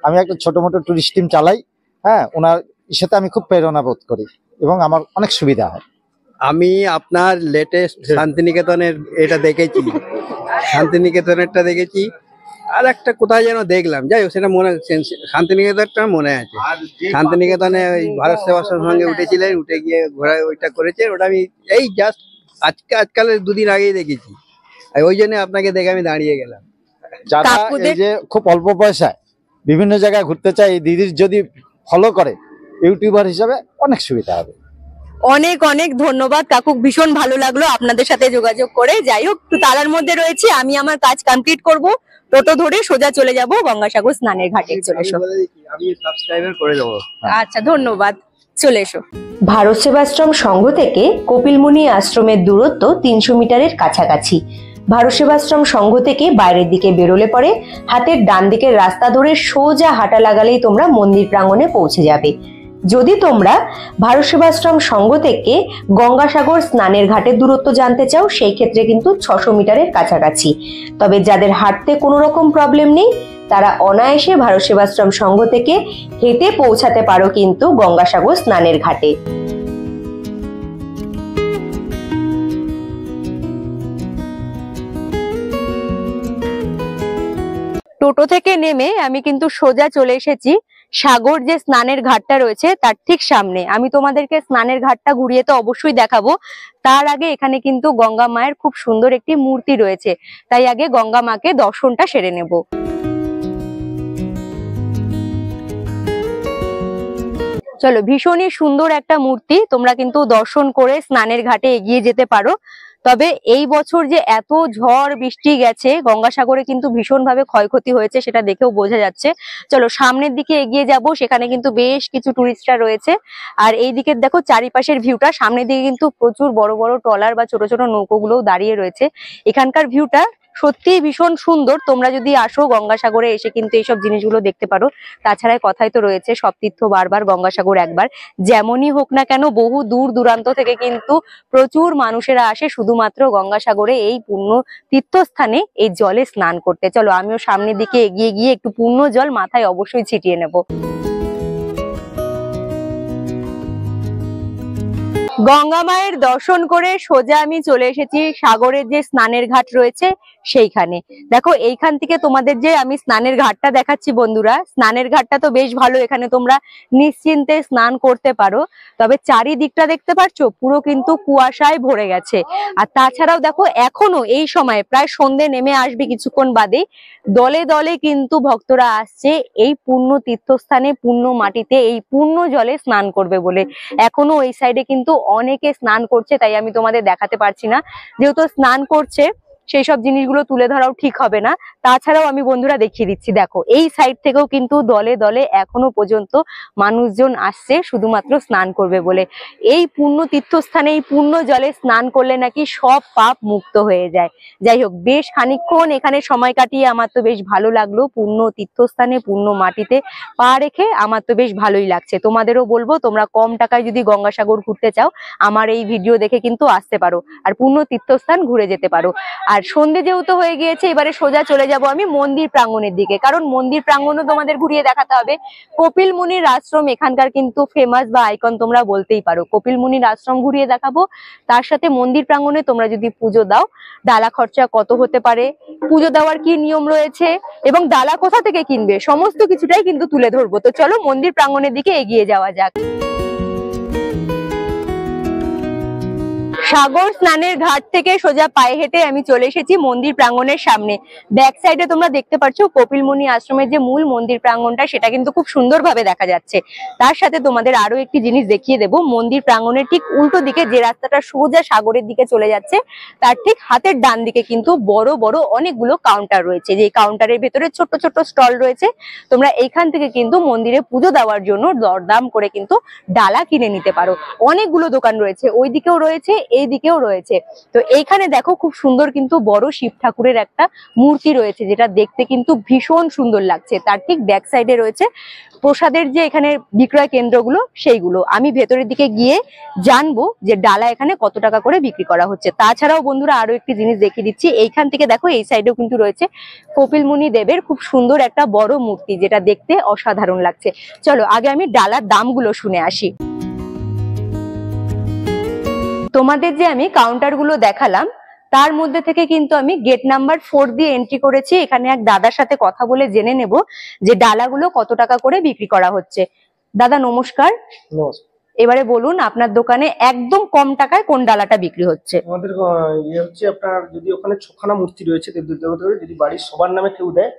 আমি একটা ছোট মোটো টুরিস্ট টিম চালাই। হ্যাঁ, ওনার সাথে আমি খুব প্রেরণা বোধ করি এবং আমার অনেক সুবিধা হয়। আমি আপনার লেটেস্ট শান্তিনিকেতনের এটা দেখেছি, শান্তিনিকেতনেরটা দেখেছি, আর একটা কোথায় যেন দেখলাম, যাই হোক সেটা মনে, শান্তিনিকেতনটা মনে আছে। শান্তিনিকেতনে ওই ভারত সেবাশ্রমের সঙ্গে উঠেছিলেন, উঠে গিয়ে ঘোরা ওইটা করেছে, ওটা আমি এই জাস্ট আজকালের 2 দিন আগেই দেখেছি, ওই জন্য আপনাকে দেখে আমি দাঁড়িয়ে গেলাম। যারা এই যে খুব অল্প পয়সায় বিভিন্ন জায়গায় ঘুরতে চায়, এই দিদির যদি ফলো করে ইউটিউবার হিসাবে অনেক সুবিধা হবে। অনেক অনেক ধন্যবাদ কাকু, ভীষণ ভালো লাগলো আপনাদের সাথে যোগাযোগ করে। যাই হোক, একটু তালার মধ্যে রয়েছি, আমি আমার কাজ কমপ্লিট করব, টোটো ধরে সোজা চলে যাব গঙ্গাসাগর স্নানের ঘাটে। চলে এসো। আমি সাবস্ক্রাইবার করে দেবো। আচ্ছা, ধন্যবাদ, চলে এসো। ভারত সেবাশ্রম সংঘ থেকে কপিলমুনি আশ্রমের দূরত্ব 300 মিটারের কাছাকাছি। ভারত সেবাশ্রম সংঘ থেকে বাইরের দিকে বেরোলে পরে হাতের ডান দিকের রাস্তা ধরে সোজা হাঁটা লাগালেই তোমরা মন্দির প্রাঙ্গণে পৌঁছে যাবে। যদি তোমরা ভারত সেবাশ্রম সংঘ থেকে গঙ্গাসাগর স্নানের ঘাটের দূরত্ব জানতে চাও, সেই ক্ষেত্রে কিন্তু 600 মিটারের কাছাকাছি। তবে যাদের হাঁটতে কোনো রকম প্রবলেম নেই, তারা অনায়াসে ভারত সেবাশ্রম সংঘ থেকে হেঁটে পৌঁছাতে পারো কিন্তু গঙ্গাসাগর স্নানের ঘাটে। টোটো থেকে নেমে আমি কিন্তু সোজা চলে এসেছি সাগর যে স্নানের ঘাটটা রয়েছে তার ঠিক সামনে। আমি তোমাদেরকে স্নানের ঘাটটা ঘুরিয়ে তো অবশ্যই দেখাবো, তার আগে এখানে কিন্তু গঙ্গা মায়ের খুব সুন্দর একটি মূর্তি রয়েছে, তাই আগে গঙ্গা মাকে দর্শনটা সেরে নেব। চলো, ভীষণই সুন্দর একটা মূর্তি, তোমরা কিন্তু দর্শন করে স্নানের ঘাটে এগিয়ে যেতে পারো। তবে এই বছর যে এত ঝড় বৃষ্টি গেছে, গঙ্গাসাগরে কিন্তু ভীষণ ভাবে ক্ষয়ক্ষতি হয়েছে, সেটা দেখেও বোঝা যাচ্ছে। চলো সামনের দিকে এগিয়ে যাব, সেখানে কিন্তু বেশ কিছু টুরিস্টরা রয়েছে। আর এই দিকে দেখো চারিপাশের ভিউটা, সামনের দিকে কিন্তু প্রচুর বড় বড় ট্রলার বা ছোট ছোট নৌকোগুলোও দাঁড়িয়ে রয়েছে। এখানকার ভিউটা সত্যি ভীষণ সুন্দর। তোমরা যদি আসো গঙ্গাসাগরে এসে কিন্তু এইসব জিনিসগুলো দেখতে পারো। তাছাড়া কথাই তো রয়েছে সব তীর্থ বারবার, গঙ্গাসাগর একবার। যেমনই হোক না কেন, বহু দূর দূরান্ত থেকে কিন্তু প্রচুর মানুষেরা আসে শুধুমাত্র গঙ্গাসাগরে এই পুণ্য তীর্থস্থানে এই জলে স্নান করতে। চলো আমিও সামনের দিকে এগিয়ে গিয়ে একটু পুণ্য জল মাথায় অবশ্যই ছিটিয়ে নেব। গঙ্গা মায়ের দর্শন করে সোজা আমি চলে এসেছি সাগরের যে স্নানের ঘাট রয়েছে সেইখানে। দেখো এইখান থেকে তোমাদের যে আমি স্নানের ঘাটটা দেখাচ্ছি বন্ধুরা, স্নানের ঘাটটা তো বেশ ভালো, এখানে তোমরা নিশ্চিন্তে স্নান করতে পারো। তবে চারিদিকটা দেখতে পাচ্ছো পুরো কিন্তু কুয়াশায় ভরে গেছে। আর তাছাড়াও দেখো এখনো এই সময় প্রায় সন্ধে নেমে আসবে কিছুক্ষণ বাদে, দলে দলে কিন্তু ভক্তরা আসছে এই পুণ্য তীর্থস্থানে, পুণ্য মাটিতে এই পুণ্য জলে স্নান করবে বলে। এখনো এই সাইডে কিন্তু অনেকে স্নান করছে, তাই আমি তোমাদের দেখাতে পারছি না, যেহেতু স্নান করছে সেই সব জিনিসগুলো তুলে ধরাও ঠিক হবে না। তাছাড়াও আমি বন্ধুরা দেখিয়ে দিচ্ছি, দেখো এই সাইড থেকেও কিন্তু দলে দলে এখনো পর্যন্ত মানুষজন আসছে শুধুমাত্র স্নান করবে বলে। এই পুণ্য তীর্থস্থানে এই পুণ্য জলে স্নান করলে নাকি সব পাপ মুক্ত হয়ে যায়। যাই হোক, বেশ খানিকক্ষণ এখানে সময় কাটিয়ে আমার তো বেশ ভালো লাগলো। পুণ্য তীর্থস্থানে পুণ্য মাটিতে পা রেখে আমার তো বেশ ভালোই লাগছে। তোমাদেরও বলবো, তোমরা কম টাকায় যদি গঙ্গাসাগর ঘুরতে চাও আমার এই ভিডিও দেখে কিন্তু আসতে পারো আর পুণ্য তীর্থস্থান ঘুরে যেতে পারো। আর সন্ধে যেহেতু হয়ে গিয়েছে, এবারে সোজা চলে যাব আমি মন্দির প্রাঙ্গণের দিকে, কারণ মন্দির প্রাঙ্গণও তোমাদের ঘুরিয়ে দেখাতে হবে। কপিল মুনির আশ্রম এখানকার কিন্তু ফেমাস বা আইকন তোমরা বলতেই পারো। কপিল মুনির আশ্রম ঘুরিয়ে দেখাবো, তার সাথে মন্দির প্রাঙ্গণে তোমরা যদি পুজো দাও ডালা খরচা কত হতে পারে, পুজো দেওয়ার কি নিয়ম রয়েছে এবং ডালা কোথা থেকে কিনবে, সমস্ত কিছুটাই কিন্তু তুলে ধরবো। তো চলো মন্দির প্রাঙ্গণের দিকে এগিয়ে যাওয়া যাক। সাগর স্নানের ঘাট থেকে সোজা পায়ে হেঁটে আমি চলে এসেছি মন্দির প্রাঙ্গণের সামনে। ব্যাক সাইডে তোমরা দেখতে পাচ্ছ কপিল মুনি আশ্রমের যে মূল মন্দির প্রাঙ্গণটা, সেটা কিন্তু খুব সুন্দরভাবে দেখা যাচ্ছে। তার সাথে তোমাদের আরো একটি জিনিস দেখিয়ে দেবো, মন্দির প্রাঙ্গণের ঠিক উল্টো দিকে যে রাস্তাটা সোজা সাগরের দিকে চলে যাচ্ছে, তার ঠিক হাতের ডান দিকে কিন্তু বড় বড় অনেকগুলো কাউন্টার রয়েছে। যে কাউন্টারের ভেতরে ছোট ছোট স্টল রয়েছে। তোমরা এইখান থেকে কিন্তু মন্দিরে পুজো দেওয়ার জন্য দরদাম করে কিন্তু ডালা কিনে নিতে পারো। অনেকগুলো দোকান রয়েছে, ওই দিকেও রয়েছে এই দিকেও রয়েছে। তো এইখানে দেখো খুব সুন্দর কিন্তু বড় শিব ঠাকুরের একটা মূর্তি রয়েছে, যেটা দেখতে কিন্তু ভীষণ সুন্দর লাগছে। তার ঠিক ব্যাক সাইডে রয়েছে প্রসাদের যে এখানে বিক্রয় কেন্দ্রগুলো, সেইগুলো। আমি ভেতরের দিকে গিয়ে জানবো যে ডালা এখানে কত টাকা করে বিক্রি করা হচ্ছে। তাছাড়াও বন্ধুরা আরো একটি জিনিস দেখিয়ে দিচ্ছি, এইখান থেকে দেখো এই সাইডেও কিন্তু রয়েছে কপিল মুনি দেবের খুব সুন্দর একটা বড় মূর্তি, যেটা দেখতে অসাধারণ লাগছে। চলো আগে আমি ডালার দামগুলো শুনে আসি। তোমাদের যে আমি কাউন্টার গুলো দেখালাম, তার মধ্যে থেকে কিন্তু আমি গেট নাম্বার 4 দিয়ে এন্ট্রি করেছি। এখানে এক দাদার সাথে কথা বলে জেনে নেব যে ডালাগুলো কত টাকা করে বিক্রি করা হচ্ছে। দাদা নমস্কার। এবারে বলুন আপনার দোকানে একদম কম টাকায় কোন ডালাটা বিক্রি হচ্ছে? আমাদের ইয়ে হচ্ছে আপনার, যদি ওখানে 6খানা মূর্তি রয়েছে দেবদেবতার, যদি বাড়ির সবার নামে কেউ দেয়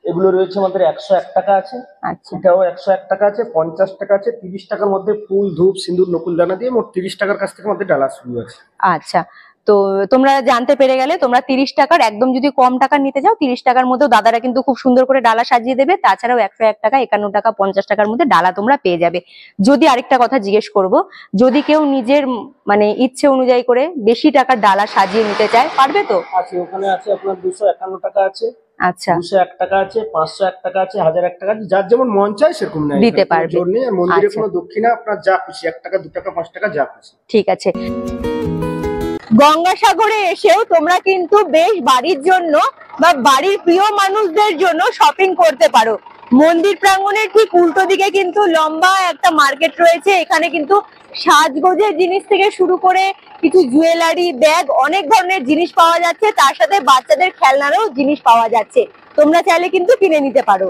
এগুলো রয়েছে আমাদের 101 টাকা আছে, আচ্ছা এটাও 101 টাকা আছে, 50 টাকা আছে, 30 টাকার মধ্যে ফুল ধূপ সিঁদুর নকুল দানা দিয়ে মোট 30 টাকার কাছ থেকে আমাদের ডালা শুরু আছে। আচ্ছা, তো তোমরা জানতে পেরে গেলে, তোমরা 30 টাকার একদম যদি কম টাকার নিতে চাও 30 টাকার মধ্যেও দাদারা কিন্তু খুব সুন্দর করে ডালা সাজিয়ে দেবে। তাছাড়াও 101 টাকা, 51 টাকা, 50 টাকার মধ্যে ডালা তোমরা পেয়ে যাবে। যদি আরেকটা কথা জিজ্ঞেস করব, যদি কেউ নিজের মানে ইচ্ছে অনুযায়ী করে বেশি টাকার ডালা সাজিয়ে নিতে চায়, পারবে তো? আছে, ওখানে আছে আপনার 251 টাকা আছে, আচ্ছা 201 টাকা আছে, 501 টাকা আছে, 1001 টাকা আছে, যার যেমন মন চায় সেরকম নেয়, দিতে এখানে কোনো পারবে। জোর নেই। আর মন্দিরে আচ্ছা। কোনো দক্ষিণা আপনার যা খুশি, 1 টাকা 2 টাকা 5 টাকা যা খুশি। ঠিক আছে। গঙ্গাসাগরে এসেও তোমরা কিন্তু বেশ বাড়ির জন্য বা বাড়ির প্রিয় মানুষদের জন্য শপিং করতে পারো। মন্দির প্রাঙ্গণের ঠিক উল্টো দিকে কিন্তু লম্বা একটা মার্কেট রয়েছে। এখানে কিন্তু সাজগোজের জিনিস থেকে শুরু করে কিছু জুয়েলারি, ব্যাগ, অনেক ধরনের জিনিস পাওয়া যাচ্ছে। তার সাথে বাচ্চাদের খেলনারও জিনিস পাওয়া যাচ্ছে, তোমরা চাইলে কিন্তু কিনে নিতে পারো।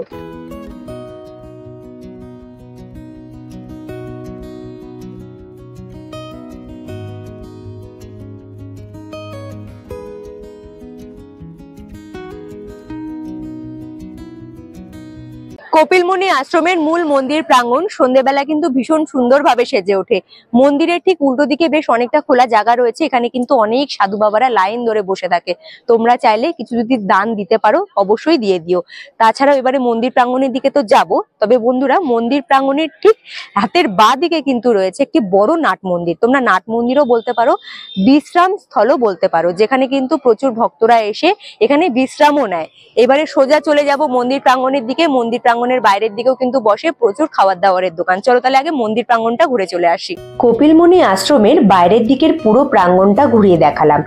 কপিলমুনি আশ্রমের মূল মন্দির প্রাঙ্গণ সন্ধ্যেবেলা কিন্তু ভীষণ সুন্দরভাবে সেজে ওঠে। মন্দিরের ঠিক উল্টো দিকে বেশ অনেকটা খোলা জায়গা রয়েছে, এখানে কিন্তু অনেক সাধু বাবারা লাইন ধরে বসে থাকে। তোমরা চাইলে কিছু যদি দান দিতে পারো অবশ্যই দিয়ে দিও। তাছাড়াও এবারে মন্দির প্রাঙ্গণের দিকে তো যাব, তবে বন্ধুরা মন্দির প্রাঙ্গণের ঠিক হাতের বাঁ দিকে কিন্তু রয়েছে একটি বড় নাট মন্দির। তোমরা নাট মন্দিরও বলতে পারো, বিশ্রাম স্থলও বলতে পারো, যেখানে কিন্তু প্রচুর ভক্তরা এসে এখানে বিশ্রামও নেয়। এবারে সোজা চলে যাব মন্দির প্রাঙ্গণের দিকে। মন্দির প্রাঙ্গণের বাইরের দিকেও কিন্তু বসে প্রচুর খাবার দাবারের দোকান। চলো তাহলে আগে মন্দির প্রাঙ্গণটা ঘুরে চলে আসি। কপিলমুনি আশ্রমের বাইরের দিকের পুরো প্রাঙ্গণটা ঘুরিয়ে দেখালাম।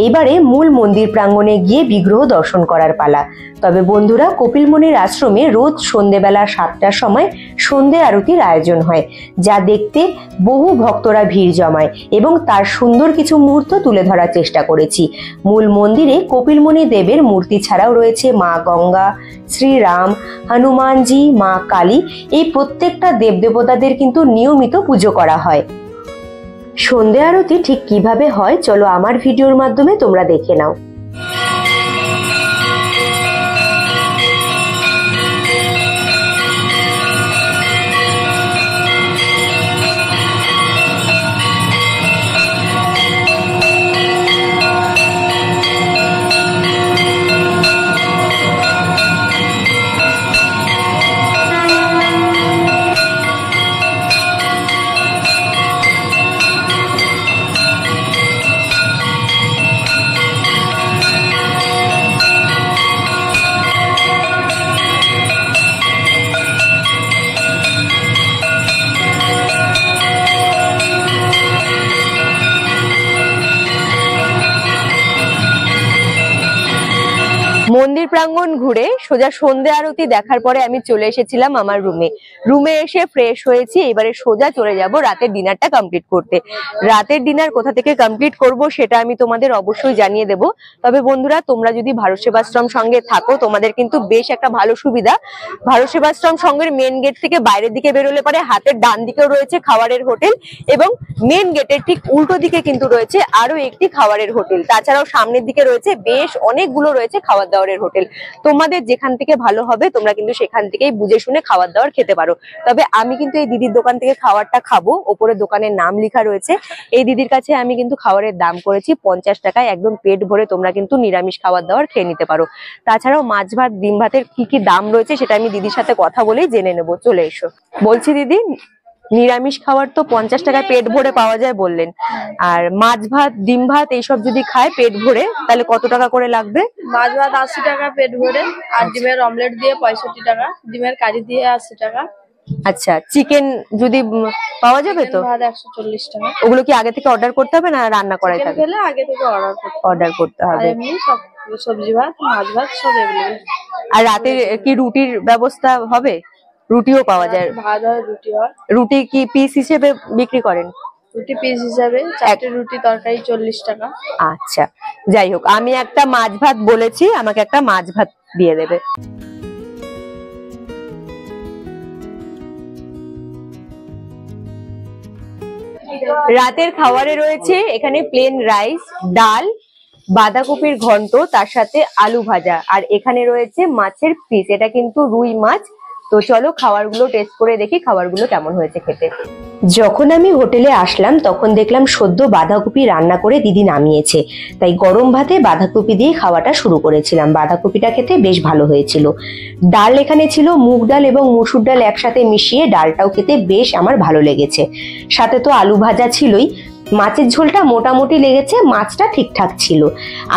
এইবারে মূল মন্দির প্রাঙ্গণে গিয়ে বিগ্রহ দর্শন করার পালা। তবে বন্ধুরা, কপিলমুনির আশ্রমে রোজ সন্ধেবেলা 7টার সময় সন্ধে আরতির আয়োজন হয়, যা দেখতে বহু ভক্তরা ভিড় জমায় এবং তার সুন্দর কিছু মুহূর্ত তুলে ধরার চেষ্টা করেছি। মূল মন্দিরে কপিলমুনি দেবের মূর্তি ছাড়াও রয়েছে মা গঙ্গা, শ্রীরাম, হনুমানজি, মা কালী। এই প্রত্যেকটা দেবদেবতাদের কিন্তু নিয়মিত পুজো করা হয়। সন্ধে আরতি ঠিক কিভাবে হয় চলো আমার ভিডিওর মাধ্যমে তোমরা দেখে নাও। মন্দির প্রাঙ্গণ ঘুরে সোজা সন্ধে আরতি দেখার পরে আমি চলে এসেছিলাম আমার রুমে এসে ফ্রেশ হয়েছি। এবারে সোজা চলে যাব রাতের ডিনারটা কমপ্লিট করতে। রাতের ডিনার কোথা থেকে কমপ্লিট করব সেটা আমি তোমাদের অবশ্যই জানিয়ে দেব। তবে বন্ধুরা, তোমরা যদি ভারত সেবাশ্রম সঙ্গে থাকো তোমাদের কিন্তু বেশ একটা ভালো সুবিধা। ভারত সেবাশ্রম সঙ্গের মেন গেট থেকে বাইরের দিকে বেরোলে পরে হাতের ডান দিকেও রয়েছে খাবারের হোটেল এবং মেন গেটের ঠিক উল্টো দিকে কিন্তু রয়েছে আরো একটি খাবারের হোটেল। তাছাড়াও সামনের দিকে রয়েছে বেশ অনেকগুলো রয়েছে খাবার দাবারের হোটেল। তোমাদের যেখান থেকে ভালো হবে তোমরা কিন্তু সেখান থেকেই বুঝে শুনে খাবার দাবার খেতে পারো। তবে আমি কিন্তু এই দিদির দোকান থেকে খাবারটা খাবো, ওপরে দোকানের নাম লেখা রয়েছে। এই দিদির কাছে আমি কিন্তু খাবারের দাম করেছি 50 টাকায়, একদম পেট ভরে তোমরা কিন্তু নিরামিষ খাবার দাবার খেয়ে নিতে পারো। তাছাড়াও মাছ ভাত, ডিম ভাতের কি কি দাম রয়েছে সেটা আমি দিদির সাথে কথা বলেই জেনে নেবো। চলে এসো। বলছি দিদি, নিরামিষ খাবার তো 50 টাকায় পেট ভরে পাওয়া যায় বললেন, আর মাছ ভাত, ডিম ভাত এইসব যদি খায় পেট ভরে তাহলে কত টাকা করে লাগবে? মাছ ভাত 80 টাকা পেট ভরে, আর ডিমের অমলেট দিয়ে 65 টাকা, ডিমের কারি দিয়ে 80 টাকা। আচ্ছা, চিকেন যদি পাওয়া যাবে তো? ভাত 140 টাকা। ওগুলো কি আগে থেকে অর্ডার করতে হবে না রান্না করাই চিকেন থাকে? খেলে আগে থেকে অর্ডার করতে আর হবে। এমনি সব সবজি ভাত, মাছ ভাত সব এভেলেবল। আর রাতে কি রুটির ব্যবস্থা হবে? রুটিও পাওয়া যায়? ভাত হয়, রুটি হয়। রুটি কি পিস হিসেবে বিক্রি করেন? রুটি পিস হিসাবে 4টে রুটি তরকারি 40 টাকা। আচ্ছা, যাই হোক, আমি একটা মাছ ভাত বলেছি, আমাকে একটা মাছ ভাত দিয়ে দেবে। রাতের খাবারে রয়েছে এখানে প্লেন রাইস, ডাল, বাঁধাকপির ঘন্ট, তার সাথে আলু ভাজা, আর এখানে রয়েছে মাছের পিস। এটা কিন্তু রুই মাছ। তো চলো খাবারগুলো টেস্ট করে দেখি খাবারগুলো কেমন হয়েছে খেতে। যখন আমি হোটেলে আসলাম তখন দেখলাম সদ্য বাঁধাকপি রান্না করে দিদি নামিয়েছে, তাই গরম ভাতে বাঁধাকপি দিয়ে খাওয়াটা শুরু করেছিলাম। বাঁধাকপিটা খেতে বেশ ভালো হয়েছিল। ডাল এখানে ছিল মুগ ডাল এবং মসুর ডাল একসাথে মিশিয়ে, ডালটাও খেতে বেশ আমার ভালো লেগেছে। সাথে তো আলু ভাজা ছিলই। মাছের ঝোলটা মোটামুটি লেগেছে, মাছটা ঠিকঠাক ছিল।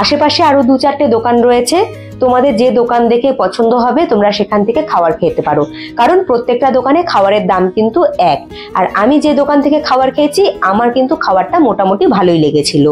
আশেপাশে আরো 2-4টে দোকান রয়েছে, তোমাদের যে দোকান দেখে পছন্দ হবে তোমরা সেখান থেকে খাবার খেতে পারো, কারণ প্রত্যেকটা দোকানে খাবারের দাম কিন্তু এক। আর আমি যে দোকান থেকে খাবার খেয়েছি আমার কিন্তু খাবারটা মোটামুটি ভালোই লেগেছিল।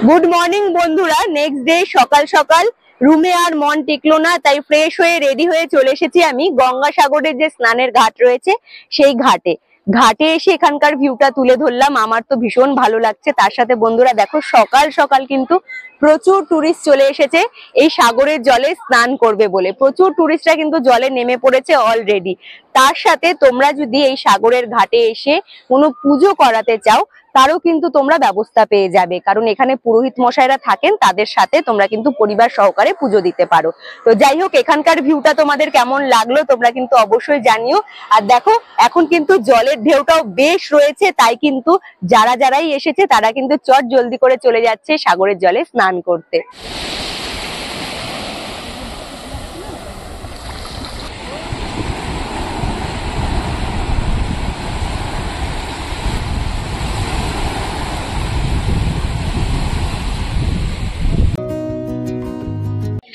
গুড মর্নিং বন্ধুরা, নেক্সট ডে সকাল সকাল রুমে আর মন টিকলো না, তাই ফ্রেশ হয়ে রেডি হয়ে চলে এসেছি আমি গঙ্গাসাগরের যে স্নানের ঘাট রয়েছে সেই ঘাটে। ঘাটে এসে এখানকার ভিউটা তুলে ধরলাম। আমার তো ভীষণ ভালো লাগছে। তার সাথে বন্ধুরা দেখো সকাল সকাল কিন্তু প্রচুর টুরিস্ট চলে এসেছে এই সাগরের জলে স্নান করবে বলে। প্রচুর টুরিস্টরা কিন্তু জলে নেমে পড়েছে অলরেডি। তার সাথে তোমরা যদি এই সাগরের ঘাটে এসে কোনো পুজো করাতে চাও তারও কিন্তু তোমরা ব্যবস্থা পেয়ে যাবে, কারণ এখানে পুরোহিত মশাইরা থাকেন, তাদের সাথে তোমরা কিন্তু পরিবার সহকারে পুজো দিতে পারো। তো যাই হোক, এখানকার ভিউটা তোমাদের কেমন লাগলো তোমরা কিন্তু অবশ্যই জানিও। আর দেখো এখন কিন্তু জলের ঢেউটাও বেশ রয়েছে, তাই কিন্তু যারাই এসেছে তারা কিন্তু চট জলদি করে চলে যাচ্ছে সাগরের জলে স্নান করতে।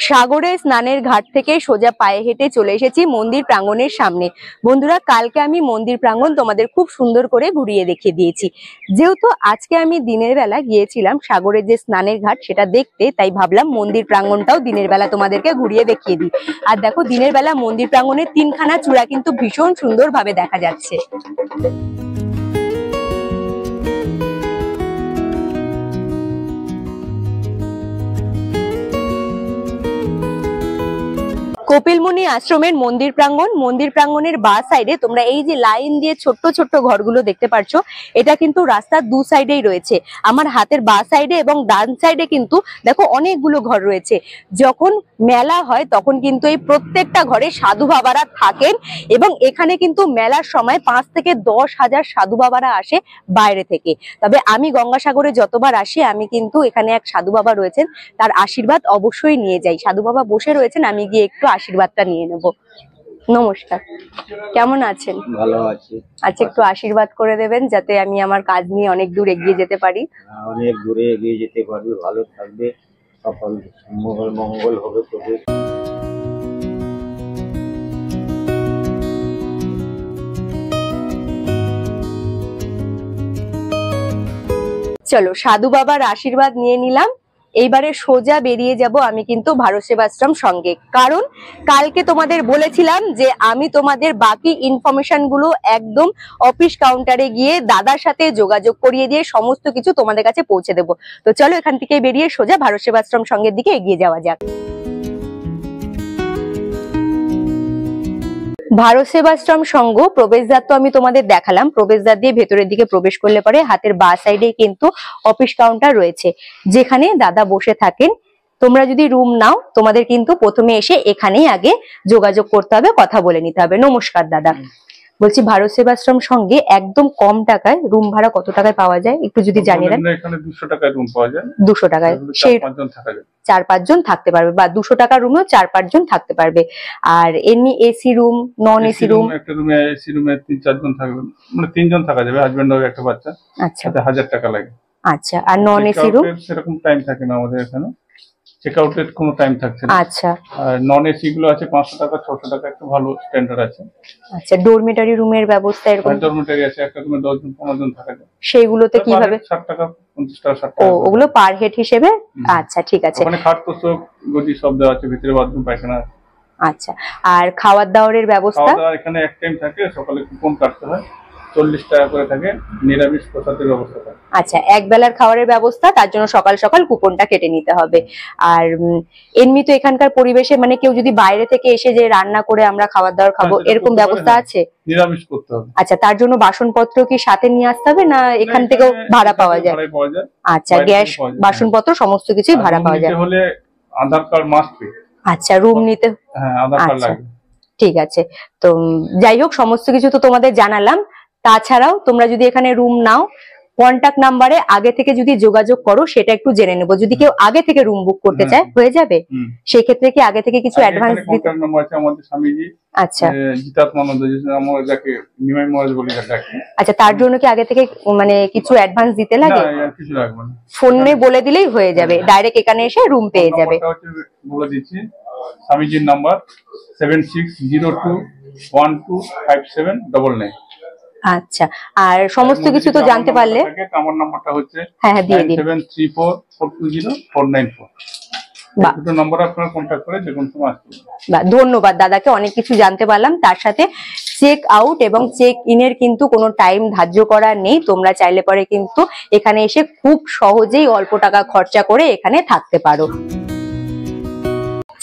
সাগরে স্নানের ঘাট থেকে সোজা পায়ে হেঁটে চলে এসেছি মন্দির প্রাঙ্গণের সামনে। বন্ধুরা, কালকে আমি মন্দির প্রাঙ্গণ তোমাদের খুব সুন্দর করে ঘুরিয়ে দেখিয়ে দিয়েছি। যেহেতু আজকে আমি দিনের বেলা গিয়েছিলাম সাগরের যে স্নানের ঘাট সেটা দেখতে, তাই ভাবলাম মন্দির প্রাঙ্গণটাও দিনের বেলা তোমাদেরকে ঘুরিয়ে দেখিয়ে দিই। আর দেখো দিনের বেলা মন্দির প্রাঙ্গণের 3খানা চূড়া কিন্তু ভীষণ সুন্দরভাবে দেখা যাচ্ছে। কপিলমুনি আশ্রমের মন্দির প্রাঙ্গণ। মন্দির প্রাঙ্গণের বাঁ সাইডে তোমরা এই যে লাইন দিয়ে ছোট্ট ছোট্ট ঘরগুলো দেখতে পাচ্ছ, এটা কিন্তু রাস্তার 2 সাইডেই রয়েছে। আমার হাতের বাঁ সাইডে এবং ডান সাইডে কিন্তু দেখো অনেকগুলো ঘর রয়েছে। যখন মেলা হয় তখন কিন্তু এই প্রত্যেকটা ঘরে সাধু বাবারা থাকেন, এবং এখানে কিন্তু মেলার সময় 5 থেকে 10 হাজার সাধু বাবারা আসে বাইরে থেকে। তবে আমি গঙ্গাসাগরে যতবার আসি আমি কিন্তু এখানে এক সাধু বাবা রয়েছেন, তার আশীর্বাদ অবশ্যই নিয়ে যাই। সাধু বাবা বসে রয়েছেন, আমি গিয়ে একটু আশীর্বাদটা নিয়ে নেব। নমস্কার, কেমন আছেন? ভালো আছি। আচ্ছা, একটু আশীর্বাদ করে দেবেন যাতে আমি আমার কাজ নিয়ে অনেক দূর এগিয়ে যেতে পারি। অনেক দূরে এগিয়ে যেতে পারবে, ভালো থাকবে, সফল মঙ্গল হবে তোদের। চলো সাধু বাবার আশীর্বাদ নিয়ে নিলাম। এইবারে সোজা বেরিয়ে যাব আমি কিন্তু ভারত সেবাশ্রম সঙ্গে, কারণ কালকে তোমাদের বলেছিলাম যে আমি তোমাদের বাকি ইনফরমেশন গুলো একদম অফিস কাউন্টারে গিয়ে দাদার সাথে যোগাযোগ করিয়ে দিয়ে সমস্ত কিছু তোমাদের কাছে পৌঁছে দেবো। তো চলো এখান থেকে বেরিয়ে সোজা ভারত সেবাশ্রম সঙ্গের দিকে এগিয়ে যাওয়া যাক। ভারত সেবাশ্রম সংঘ প্রবেশদ্বার তো আমি তোমাদের দেখালাম। প্রবেশদ্বার দিয়ে ভেতরের দিকে প্রবেশ করলে পরে হাতের বাঁ সাইডে কিন্তু অফিস কাউন্টার রয়েছে, যেখানে দাদা বসে থাকেন। তোমরা যদি রুম নাও তোমাদের কিন্তু প্রথমে এসে এখানেই আগে যোগাযোগ করতে হবে, কথা বলে নিতে হবে। নমস্কার দাদা, বলছি ভারত সেবাশ্রম সঙ্গে একদম কম টাকায় রুম ভাড়া কত টাকায় পাওয়া যায় একটু যদি জানিয়ে দেন। এখানে 200 টাকায় রুম পাওয়া যায়। 200 টাকায় সেই 4-5 জন থাকা যায়। 4-5 জন থাকতে পারবে, বা 200 টাকার রুমেও 4-5 জন থাকতে পারবে। আর এমনি AC room, non AC room? একটা রুমে এসি রুমে 3-4 জন থাকবে, মানে 3 জন থাকা যাবে, হাজবেন্ড ওয়াইফ একটা বাচ্চা। আচ্ছা, তাতে 1000 টাকা লাগে। আচ্ছা, আর নন এসি রুম? সেরকম টাইম থাকে না আমাদের এখানে, চেক আউটের কোনো টাইম থাকছে না। আচ্ছা, আর নন এসি গুলো আছে 500 টাকা 600 টাকা, একটা ভালো স্ট্যান্ডার্ড আছে। আচ্ছা, ডরমিটরি রুমের ব্যবস্থা এরকম? ডরমিটরি আছে, একটা রুমে 10 জন 15 জন থাকা যায়। সেইগুলোতে কিভাবে? 60 টাকা 50 টাকা 60 ও, টাকা। ওগুলো পার হেড হিসেবে? আচ্ছা, ঠিক আছে। ওখানে খাট তোষক গদি সব দেওয়া আছে, ভিতরে বাথরুম পায়খানা আছে। আচ্ছা, আর খাওয়ার দাওয়ারের ব্যবস্থা? খাওয়া দাওয়া এখানে এক টাইম থাকে, সকালে কুপন কাটতে হয়, 40 টাকা করে থাকে, নিরামিষ প্রসাদের ব্যবস্থা থাকে। আচ্ছা, এক বেলার খাবারের ব্যবস্থা, তার জন্য সকাল সকাল কুপনটা কেটে নিতে হবে। আর এমনি তো এখানকার পরিবেশে মানে কেউ যদি বাইরে থেকে এসে যে রান্না করে আমরা খাবার দাবার খাবো, হ্যাঁ, সেটা এরকম করতে ব্যবস্থা পারে, আছে? নিরামিষ করতে হবে। আচ্ছা, তার জন্য বাসনপত্র কি সাথে নিয়ে আসতে হবে না এখান থেকেও ভাড়া পাওয়া যায়? ভাড়ায় পাওয়া যায়। আচ্ছা, বাইরে গ্যাস থেকে পাওয়া যায়। বাসনপত্র সমস্ত কিছুই আর ভাড়া room পাওয়া যায়। নিতে হলে আধার কার্ড মাস্ট বি। আচ্ছা, রুম নিতে, হ্যাঁ, আধার কার্ড আচ্ছা, লাগবে। ঠিক আছে। তো যাই হোক, সমস্ত কিছু তো তোমাদের জানালাম। তাছাড়াও তোমরা যদি এখানে রুম নাও, কন্টাক্ট নাম্বারে আগে থেকে যদি যোগাযোগ করো সেটা একটু জেনে নেবো। যদি কেউ আগে থেকে রুম বুক করতে চায়, হয়ে যাবে? সেই ক্ষেত্রে কি আগে থেকে কিছু অ্যাডভান্স দিতে? কন্টাক্ট নাম্বার আছে আমাদের স্বামীজি, আচ্ছা জিতাত্মানন্দ, আমরা যাকে নিমাই মহারাজ বলি ডাকি। আচ্ছা, তার জন্য কি আগে থেকে মানে কিছু অ্যাডভান্স দিতে লাগে? না, আর কিছু লাগবে না, ফোনে বলে দিলেই হয়ে যাবে, ডাইরেক্ট এখানে এসে রুম পেয়ে যাবে। নাম্বারটা হচ্ছে বলে দিচ্ছি, স্বামীজির নাম্বার 7602125799। আচ্ছা, আর সমস্ত কিছু তো জানতে পারলে আমার নাম্বারটা হচ্ছে হ্যাঁ দিয়ে দিন। 9734420494। বাহ, দুটো নাম্বার আপনারা কন্ট্যাক্ট করে যে কোনো সময় আসতে পারেন। বাহ, ধন্যবাদ দাদাকে, অনেক কিছু জানতে পারলাম। তার সাথে চেক আউট এবং চেক ইনের কিন্তু কোনো টাইম ধার্য করা নেই। তোমরা চাইলে পরে কিন্তু এখানে এসে খুব সহজেই অল্প টাকা খরচা করে এখানে থাকতে পারো।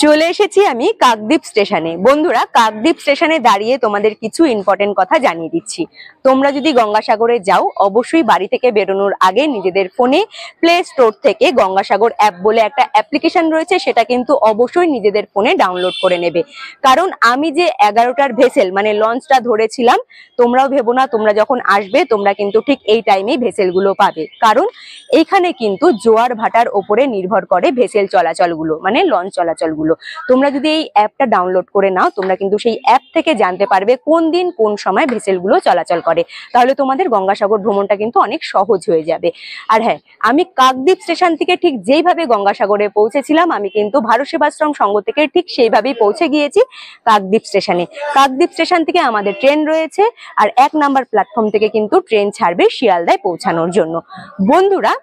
চলে এসেছি আমি কাকদ্বীপ স্টেশনে। বন্ধুরা, কাকদ্বীপ স্টেশনে দাঁড়িয়ে তোমাদের কিছু ইম্পর্টেন্ট কথা জানিয়ে দিচ্ছি। তোমরা যদি গঙ্গাসাগরে যাও, অবশ্যই বাড়ি থেকে বেরোনোর আগে নিজেদের ফোনে প্লে স্টোর থেকে গঙ্গাসাগর অ্যাপ বলে একটা অ্যাপ্লিকেশন রয়েছে, সেটা কিন্তু অবশ্যই নিজেদের ফোনে ডাউনলোড করে নেবে। কারণ আমি যে 11টার ভেসেল মানে লঞ্চটা ধরেছিলাম, তোমরাও ভেবো না তোমরা যখন আসবে তোমরা কিন্তু ঠিক এই টাইমেই ভেসেলগুলো পাবে। কারণ এইখানে কিন্তু জোয়ার ভাটার ওপরে নির্ভর করে ভেসেল চলাচলগুলো, মানে লঞ্চ চলাচলগুলো। তোমরা যদি এই অ্যাপটা ডাউনলোড করে নাও, তোমরা কিন্তু সেই অ্যাপ থেকে জানতে পারবে কোন দিন কোন সময় ভেসেলগুলো চলাচল করে। তাহলে তোমাদের গঙ্গাসাগর ভ্রমণটা কিন্তু অনেক সহজ হয়ে যাবে। আর হ্যাঁ, আমি কাকদ্বীপ স্টেশন থেকে ঠিক যেইভাবে গঙ্গাসাগরে পৌঁছেছিলাম, আমি কিন্তু ভারত সেবাশ্রম সংঘ থেকে ঠিক সেইভাবেই পৌঁছে গিয়েছি কাকদ্বীপ স্টেশনে। কাকদ্বীপ স্টেশন থেকে আমাদের ট্রেন রয়েছে, আর 1 নাম্বার প্ল্যাটফর্ম থেকে কিন্তু ট্রেন ছাড়বে শিয়ালদায় পৌঁছানোর জন্য। বন্ধুরা,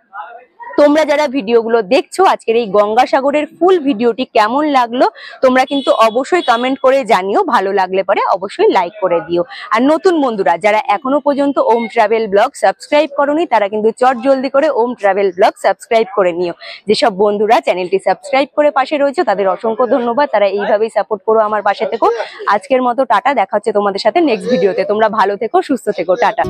তোমরা যারা ভিডিওগুলো দেখছো, আজকের এই গঙ্গাসাগরের ফুল ভিডিওটি কেমন লাগলো তোমরা কিন্তু অবশ্যই কমেন্ট করে জানিও। ভালো লাগলে পরে অবশ্যই লাইক করে দিও। আর নতুন বন্ধুরা যারা এখনো পর্যন্ত ওম ট্রাভেল ব্লগ সাবস্ক্রাইব করোনি, তারা কিন্তু চট জলদি করে ওম ট্রাভেল ব্লগ সাবস্ক্রাইব করে নিও। যেসব বন্ধুরা চ্যানেলটি সাবস্ক্রাইব করে পাশে রয়েছে তাদের অসংখ্য ধন্যবাদ। তারা এইভাবেই সাপোর্ট করো আমার পাশে থেকো। আজকের মতো টাটা, দেখা হচ্ছে তোমাদের সাথে নেক্সট ভিডিওতে। তোমরা ভালো থেকো, সুস্থ থেকো, টাটা।